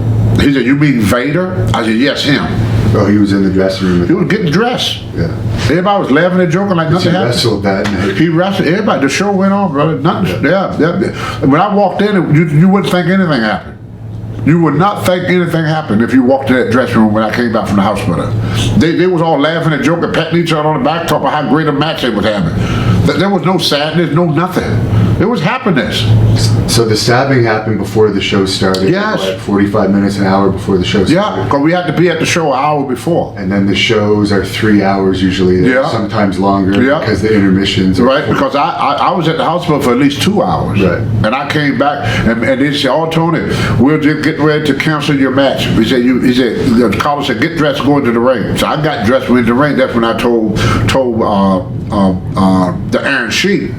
S1: He said, "You mean Vader?" I said, "Yes, him."
S2: Oh, he was in the dressing room.
S1: He was getting dressed.
S2: Yeah.
S1: Everybody was laughing and joking like nothing happened.
S2: He wrestled that night.
S1: He wrestled. Everybody. The show went on, brother. Nothing. Yeah. When I walked in, you wouldn't think anything happened. You would not think anything happened if you walked in that dressing room when I came back from the hospital. They was all laughing and joking, patting each other on the back, talking about how great a match they was having. There was no sadness, no nothing. It was happiness.
S2: So the stabbing happened before the show started?
S1: Yes.
S2: Like 45 minutes, an hour before the show started?
S1: Yeah, because we had to be at the show an hour before.
S2: And then the shows are 3 hours usually,
S1: yeah.
S2: Sometimes longer because the intermissions.
S1: Right, because I was at the hospital for at least 2 hours.
S2: Right.
S1: And I came back and they said, "Oh, Tony, we're just getting ready to cancel your match." He said, Carlos said, "Get dressed, go into the ring." So I got dressed, went into the ring. That's when I told the Iron Sheik.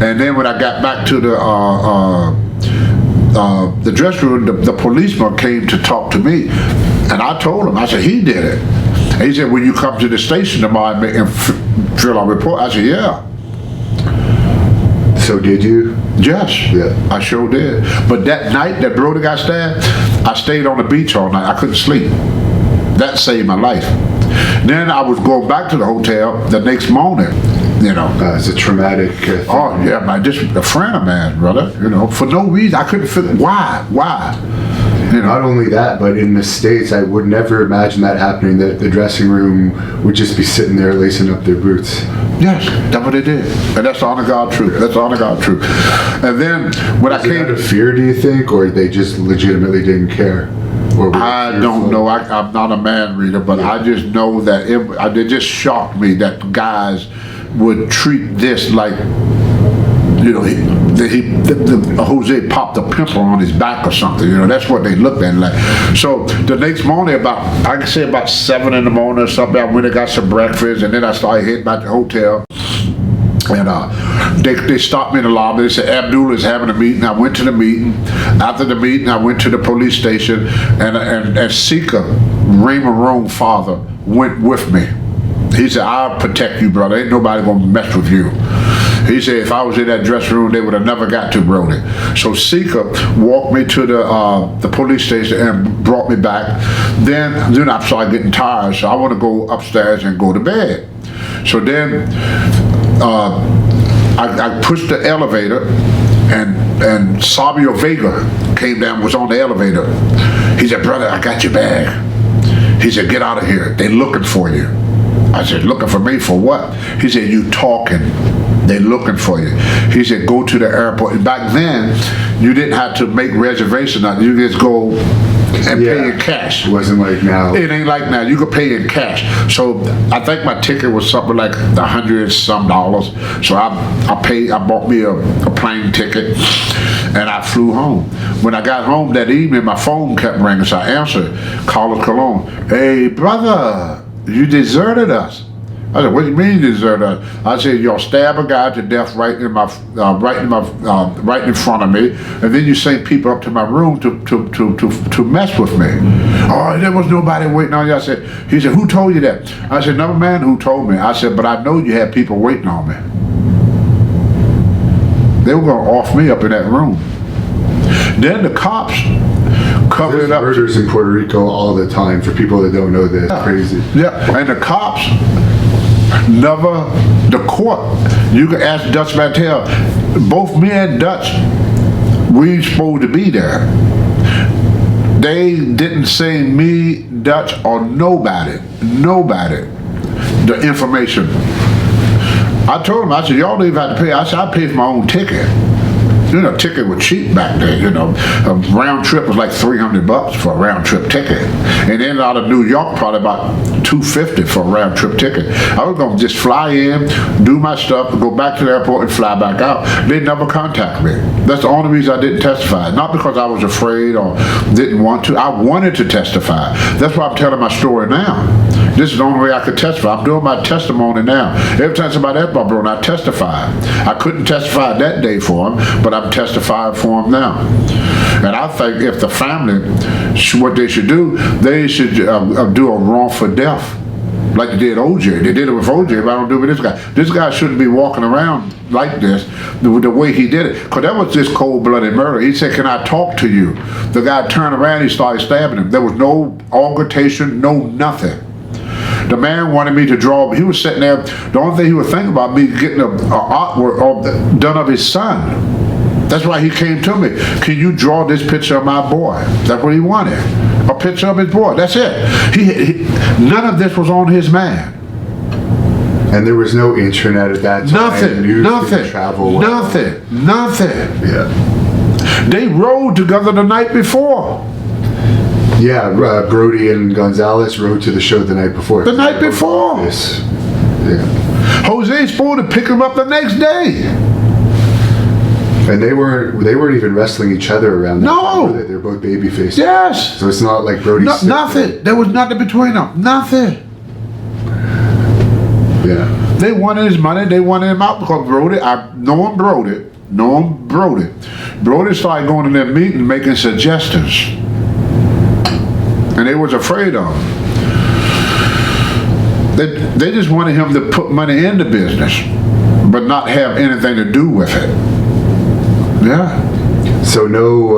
S1: And then when I got back to the dressing room, the policeman came to talk to me. And I told him, I said, "He did it." And he said, "Will you come to the station tomorrow and fill our report?" I said, "Yeah."
S2: So did you?
S1: Yes.
S2: Yeah.
S1: I sure did. But that night that Brody got stabbed, I stayed on the beach all night. I couldn't sleep. That saved my life. Then I was going back to the hotel the next morning, you know.
S2: It's a traumatic thing.
S1: Oh, yeah, just a friend of mine, brother, you know, for no reason. I couldn't figure, why? You know?
S2: Not only that, but in the States, I would never imagine that happening, that the dressing room would just be sitting there lacing up their boots.
S1: Yes, that's what they did. And that's honor God truth. That's honor God truth. And then when I came...
S2: Out of fear, do you think, or they just legitimately didn't care?
S1: I don't know. I'm not a man reader, but I just know that it just shocked me that guys would treat this like, you know, Jose popped a pimple on his back or something. You know, that's what they looked at like. So the next morning, I can say about 7 in the morning or something, I went and got some breakfast, and then I started heading back to the hotel. And they stopped me in the lobby. They said, Abdullah is having a meeting. I went to the meeting. After the meeting, I went to the police station, and Sika, Raymond Rome's father, went with me. He said, I'll protect you, brother. Ain't nobody gonna mess with you. He said, if I was in that dressing room, they would have never got to Brody. So Sika walked me to the police station and brought me back. Then I started getting tired, so I want to go upstairs and go to bed. So then I pushed the elevator, and Sabio Vega came down, was on the elevator. He said, brother, I got your bag. He said, get out of here. They looking for you. I said, looking for me for what? He said, you talking. They looking for you. He said, go to the airport. And back then, you didn't have to make reservations. You just go and pay in cash.
S2: It wasn't like now.
S1: It ain't like now. You could pay in cash. So I think my ticket was something like $100 some. So I bought me a plane ticket, and I flew home. When I got home that evening, my phone kept ringing, so I answered. Carlos Colon, hey brother, you deserted us. I said, what do you mean you deserted us? I said, y'all stab a guy to death right in front of me, and then you send people up to my room to mess with me. Oh, there was nobody waiting on you. He said, who told you that? I said, no man who told me. I said, but I know you had people waiting on me. They were gonna off me up in that room. Then the cops covered it up.
S2: There's murders in Puerto Rico all the time, for people that don't know this. Crazy.
S1: Yeah, and the cops the court, you can ask Dutch Mattel, both me and Dutch, we supposed to be there. They didn't say me, Dutch, or nobody, the information. I told them, I said, y'all don't even have to pay. I said, I paid for my own ticket. You know, ticket was cheap back then, you know. A round trip was like $300 for a round trip ticket. And then out of New York, probably about $250 for a round trip ticket. I was gonna just fly in, do my stuff, go back to the airport and fly back out. They never contacted me. That's the only reason I didn't testify. Not because I was afraid or didn't want to. I wanted to testify. That's why I'm telling my story now. This is the only way I could testify. I'm doing my testimony now. Every time somebody asked my brother, I testify. I couldn't testify that day for him, but I'm testifying for him now. And I think if the family, what they should do, they should do a wrongful death. Like they did OJ. They did it with OJ, but I don't do it with this guy. This guy shouldn't be walking around like this, the way he did it. Because that was just cold-blooded murder. He said, can I talk to you? The guy turned around, he started stabbing him. There was no altercation, no nothing. The man wanted me to draw, he was sitting there, the only thing he was thinking about me getting an artwork done of his son. That's why he came to me. Can you draw this picture of my boy? That's what he wanted. A picture of his boy. That's it. None of this was on his man.
S2: And there was no internet at that time.
S1: Nothing.
S2: Yeah.
S1: They rode together the night before.
S2: Yeah, Brody and Gonzalez rode to the show the night before.
S1: The night before.
S2: Yes. Yeah.
S1: Jose's supposed to pick him up the next day.
S2: And they weren't even wrestling each other around that time, were they? They're both baby faces.
S1: Yes.
S2: So it's not like Brody.
S1: Nothing. There was nothing between them. Nothing.
S2: Yeah.
S1: They wanted his money. They wanted him out because Brody. Knowing Brody. Brody started going in their meeting making suggestions, and they was afraid of him. They just wanted him to put money in the business, but not have anything to do with it. Yeah.
S2: So no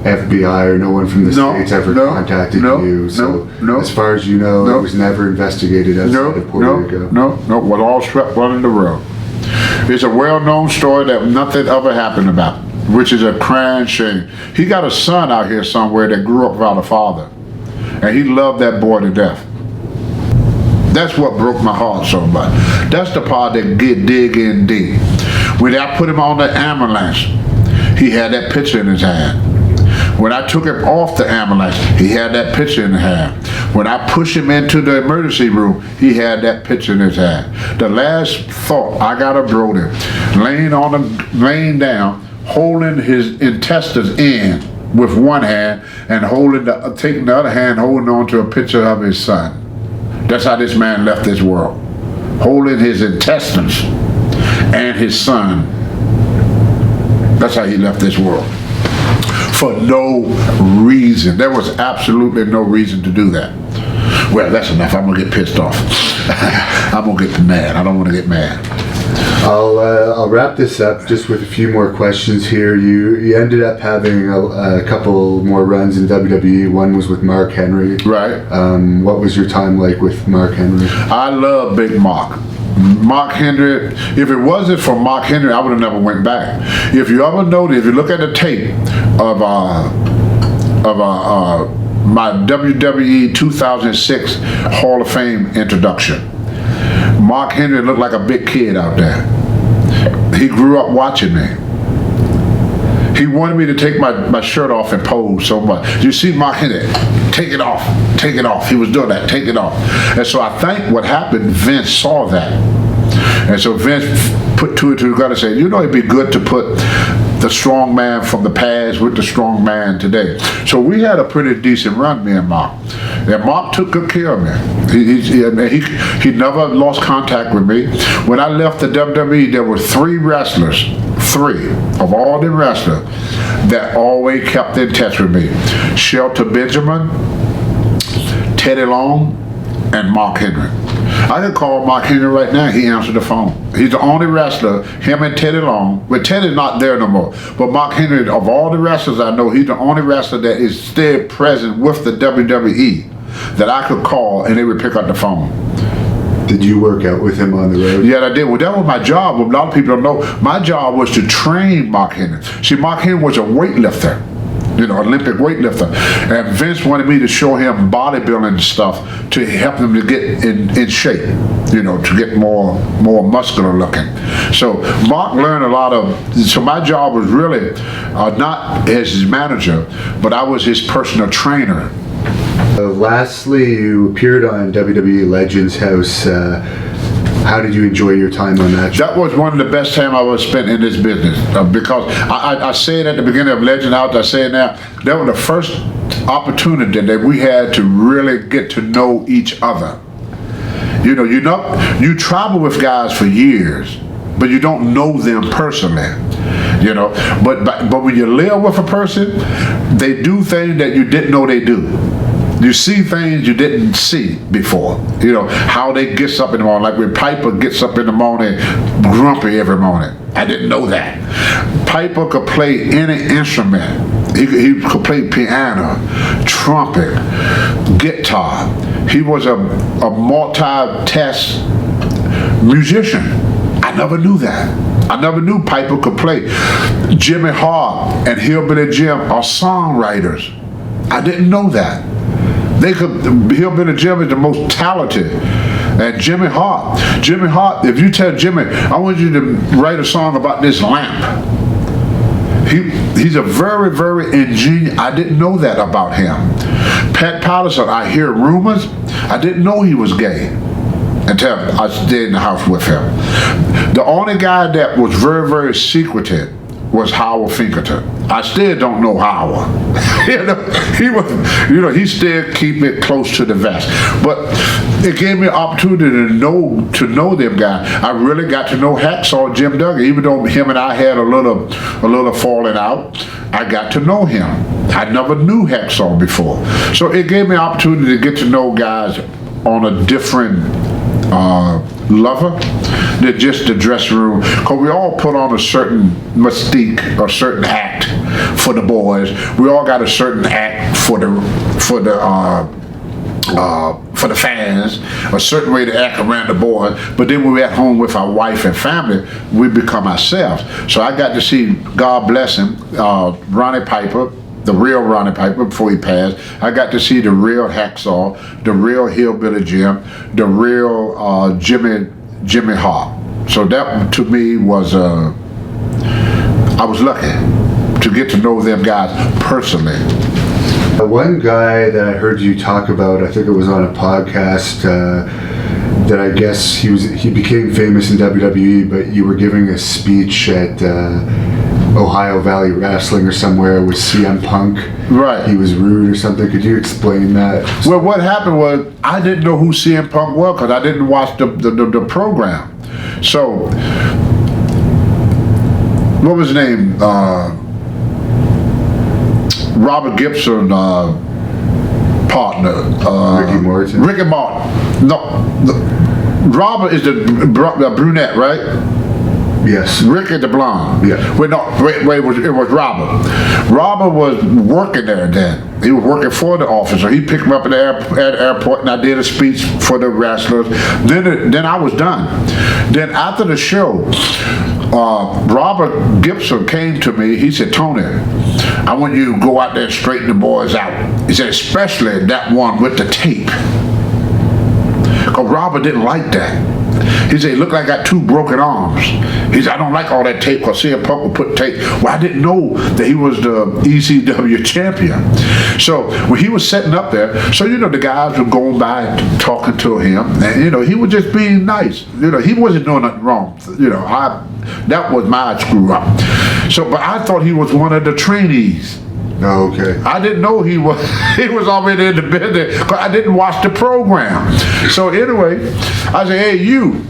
S2: FBI or no one from the States ever contacted you? So as far as you know, it was never investigated outside of Puerto Rico?
S1: No, was all swept under the rug. It's a well-known story that nothing ever happened about, which is a crying shame. He got a son out here somewhere that grew up without a father, and he loved that boy to death. That's what broke my heart so much. That's the part that dig in deep. When I put him on the ambulance, he had that picture in his hand. When I took him off the ambulance, he had that picture in his hand. When I pushed him into the emergency room, he had that picture in his hand. The last thought I got of Brody, laying down, holding his intestines in with one hand and taking the other hand, holding on to a picture of his son. That's how this man left this world, holding his intestines and his son. That's how he left this world. For no reason. There was absolutely no reason to do that. Well, that's enough. I'm gonna get pissed off. I'm gonna get mad. I don't want to get mad.
S2: I'll wrap this up just with a few more questions here. You ended up having a couple more runs in WWE. One was with Mark Henry.
S1: Right.
S2: What was your time like with Mark Henry?
S1: I love Big Mark. Mark Henry, if it wasn't for Mark Henry, I would have never went back. If you ever notice, if you look at the tape of my WWE 2006 Hall of Fame introduction, Mark Henry looked like a big kid out there. He grew up watching me. He wanted me to take my shirt off and pose so much. You see Mark Henry, take it off, take it off. He was doing that, take it off. And so I think what happened, Vince saw that. And so Vince put two and two together and said, you know, it'd be good to put the strong man from the past with the strong man today. So we had a pretty decent run, me and Mark. And Mark took good care of me. He never lost contact with me. When I left the WWE, there were three of all the wrestlers that always kept in touch with me. Shelter Benjamin, Teddy Long, and Mark Henry. I can call Mark Henry right now, he answered the phone. He's the only wrestler, him and Teddy Long, but Teddy's not there no more. But Mark Henry, of all the wrestlers I know, he's the only wrestler that is still present with the WWE that I could call and they would pick up the phone.
S2: Did you work out with him on the road?
S1: Yeah, I did. Well, that was my job. A lot of people don't know. My job was to train Mark Henry. See, Mark Henry was a weightlifter. You know, Olympic weightlifter. And Vince wanted me to show him bodybuilding stuff to help him to get in shape, you know, to get more muscular looking. So Mark learned a lot of, so my job was really not as his manager, but I was his personal trainer.
S2: Lastly, you appeared on WWE Legends House. How did you enjoy your time on that show?
S1: That was one of the best time I ever spent in this business because I say it at the beginning of Legend House, I say it now, that was the first opportunity that we had to really get to know each other. You know, you travel with guys for years, but you don't know them personally. You know, but when you live with a person, they do things that you didn't know they do. You see things you didn't see before. You know, how they gets up in the morning. Like when Piper gets up in the morning, grumpy every morning. I didn't know that. Piper could play any instrument. He could play piano, trumpet, guitar. He was a multi-task musician. I never knew that. I never knew Piper could play. Jimmy Hart and Hillbilly Jim are songwriters. I didn't know that. Hillbilly Jim is the most talented. And Jimmy Hart, if you tell Jimmy, I want you to write a song about this lamp. He's a very, very ingenious, I didn't know that about him. Pat Patterson, I hear rumors, I didn't know he was gay until I stayed in the house with him. The only guy that was very, very secretive was Howard Finkerton. I still don't know Howard. He still keep it close to the vest. But it gave me an opportunity to know them guys. I really got to know Hacksaw Jim Duggan, even though him and I had a little falling out. I got to know him. I never knew Hacksaw before. So it gave me an opportunity to get to know guys on a different level than just the dressing room, because we all put on a certain mystique or certain act for the boys. We all got a certain act for the fans, a certain way to act around the boys. But then when we're at home with our wife and family, we become ourselves. So I got to see, God bless him, Ronnie Piper, the real Ronnie Piper before he passed. I got to see the real Hacksaw, the real Hillbilly Jim, the real Jimmy Hart. So that to me was, I was lucky to get to know them guys personally.
S2: One guy that I heard you talk about, I think it was on a podcast, that I guess he became famous in WWE, but you were giving a speech at Ohio Valley Wrestling or somewhere with CM Punk.
S1: Right.
S2: He was rude or something. Could you explain that?
S1: Well, what happened was I didn't know who CM Punk was because I didn't watch the program. So, what was his name? Robert Gibson partner.
S2: Ricky Morton.
S1: Ricky Morton. No, Robert is the brunette, right?
S2: Yes.
S1: Ricky the blonde.
S2: Yeah.
S1: Wait, it was Robert. Robert was working there then. He was working for the officer. He picked me up at the airport, and I did a speech for the wrestlers. Then I was done. Then after the show, Robert Gibson came to me. He said, "Tony, I want you to go out there and straighten the boys out." He said, "Especially that one with the tape." Because Robert didn't like that. He said, "It looked like I got 2 broken arms." He said, "I don't like all that tape because CM Punk would put tape." Well, I didn't know that he was the ECW champion. So when he was setting up there, so the guys were going by talking to him, and he was just being nice. He wasn't doing nothing wrong. That was my screw up. So, but I thought he was one of the trainees.
S2: Oh, okay.
S1: I didn't know he was already in the business because I didn't watch the program. So anyway, I said, "Hey, you,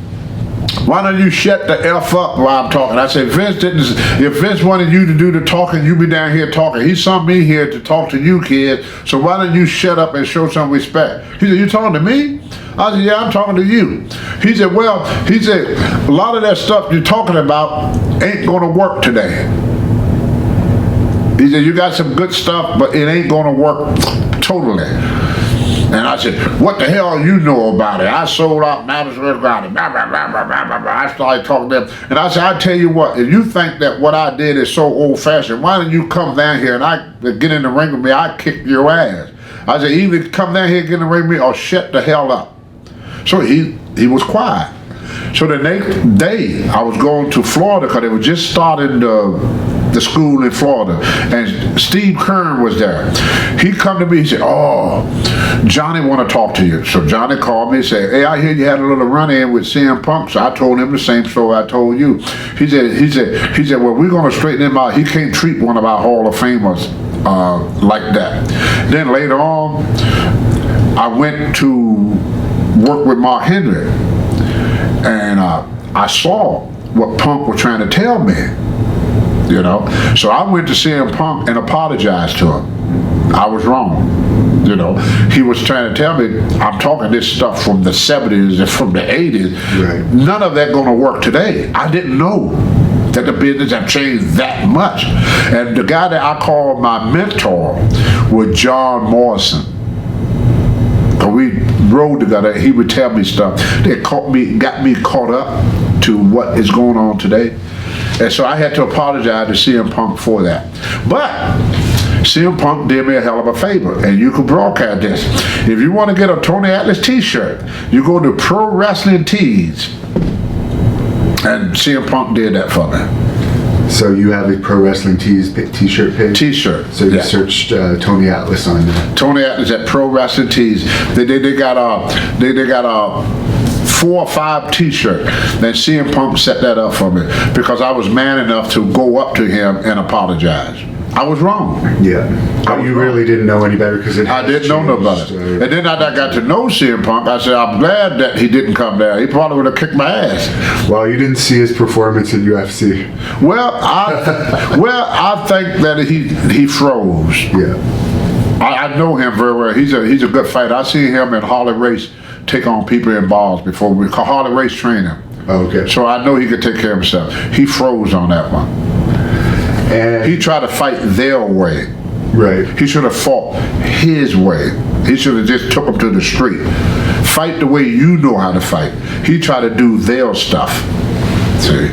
S1: why don't you shut the F up while I'm talking?" I said, if Vince wanted you to do the talking, you be down here talking. He sent me here to talk to you kids, so why don't you shut up and show some respect? He said, "You talking to me?" I said, "Yeah, I'm talking to you." He said, "Well," he said, "a lot of that stuff you're talking about ain't gonna work today." He said, "You got some good stuff, but it ain't gonna work totally." And I said, "What the hell you know about it?" I sold out Madison Square Garden. I started talking to them. And I said, "I tell you what, if you think that what I did is so old-fashioned, why don't you come down here and I get in the ring with me, I kick your ass." I said, "Either come down here and get in the ring with me or shut the hell up." So he was quiet. So the next day, I was going to Florida because they were just starting the school in Florida, and Steve Kern was there. He come to me, he said, "Oh, Johnny want to talk to you." So Johnny called me and said, "Hey, I hear you had a little run-in with CM Punk." So I told him the same story I told you. He said, "Well, we're going to straighten him out. He can't treat one of our Hall of Famers like that." Then later on, I went to work with Mark Henry, and I saw what Punk was trying to tell me. So I went to CM Punk and apologized to him. I was wrong. He was trying to tell me, I'm talking this stuff from the 70s and from the 80s.
S2: Right.
S1: None of that gonna work today. I didn't know that the business had changed that much. And the guy that I called my mentor was John Morrison. We rode together. He would tell me stuff that got me caught up to what is going on today. And so I had to apologize to CM Punk for that. But CM Punk did me a hell of a favor, and you can broadcast this. If you want to get a Tony Atlas t-shirt, you go to Pro Wrestling Tees, and CM Punk did that for me.
S2: So you have a Pro Wrestling Tees t-shirt page?
S1: T-shirt.
S2: So you searched Tony Atlas on there.
S1: Tony Atlas at Pro Wrestling Tees. They got 4 or 5 t-shirts. Then CM Punk set that up for me because I was man enough to go up to him and apologize. I was wrong.
S2: Yeah. But you really didn't know any better because
S1: I didn't know nobody. And then I got to know CM Punk. I said, I'm glad that he didn't come there. He probably would have kicked my ass.
S2: Well, you didn't see his performance in UFC.
S1: Well, I think that he froze.
S2: Yeah.
S1: I know him very well. He's a good fighter. I see him in Harley Race take on people in bars before we call Harley Race train him.
S2: Okay.
S1: So I know he could take care of himself. He froze on that one.
S2: And
S1: He tried to fight their way.
S2: right.
S1: He should have fought his way. He should have just took them to the street. Fight the way you know how to fight. He tried to do their stuff. See?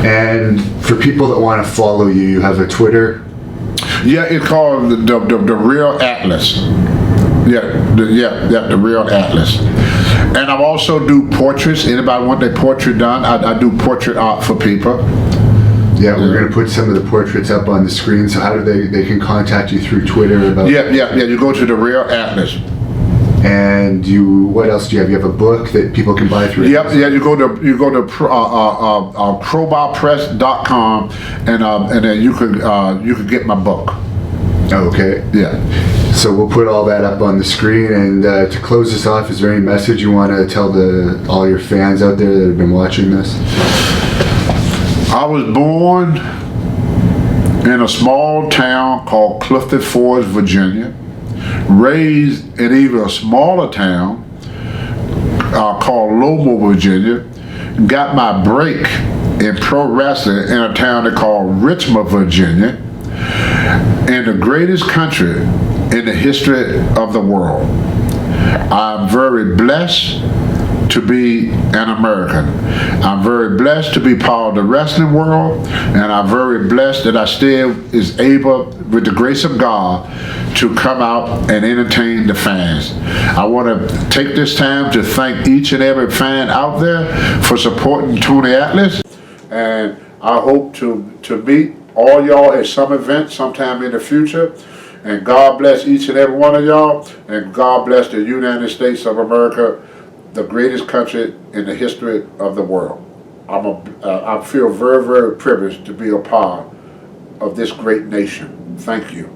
S2: And for people that want to follow you, you have a Twitter.
S1: Yeah, it's called the Real Atlas. The Real Atlas. And I also do portraits. Anybody want their portrait done? I do portrait art for people.
S2: Yeah, we're going to put some of the portraits up on the screen. So how do they can contact you through Twitter about?
S1: Yeah. You go to the Real Atlas.
S2: And what else do you have? You have a book that people can buy through.
S1: Yep. Yeah. You go to crowbarpress.com and then you could get my book.
S2: Okay.
S1: Yeah.
S2: So we'll put all that up on the screen. And to close this off, is there any message you want to tell all your fans out there that have been watching this?
S1: I was born in a small town called Clifton Forge, Virginia. Raised in even a smaller town called Lomo, Virginia. Got my break in pro wrestling in a town they call Richmond, Virginia. In the greatest country in the history of the world. I'm very blessed to be an American. I'm very blessed to be part of the wrestling world, and I'm very blessed that I still is able, with the grace of God, to come out and entertain the fans. I want to take this time to thank each and every fan out there for supporting Tony Atlas, and I hope to meet all y'all at some event sometime in the future. And God bless each and every one of y'all, and God bless the United States of America, the greatest country in the history of the world. I feel very, very privileged to be a part of this great nation. Thank you.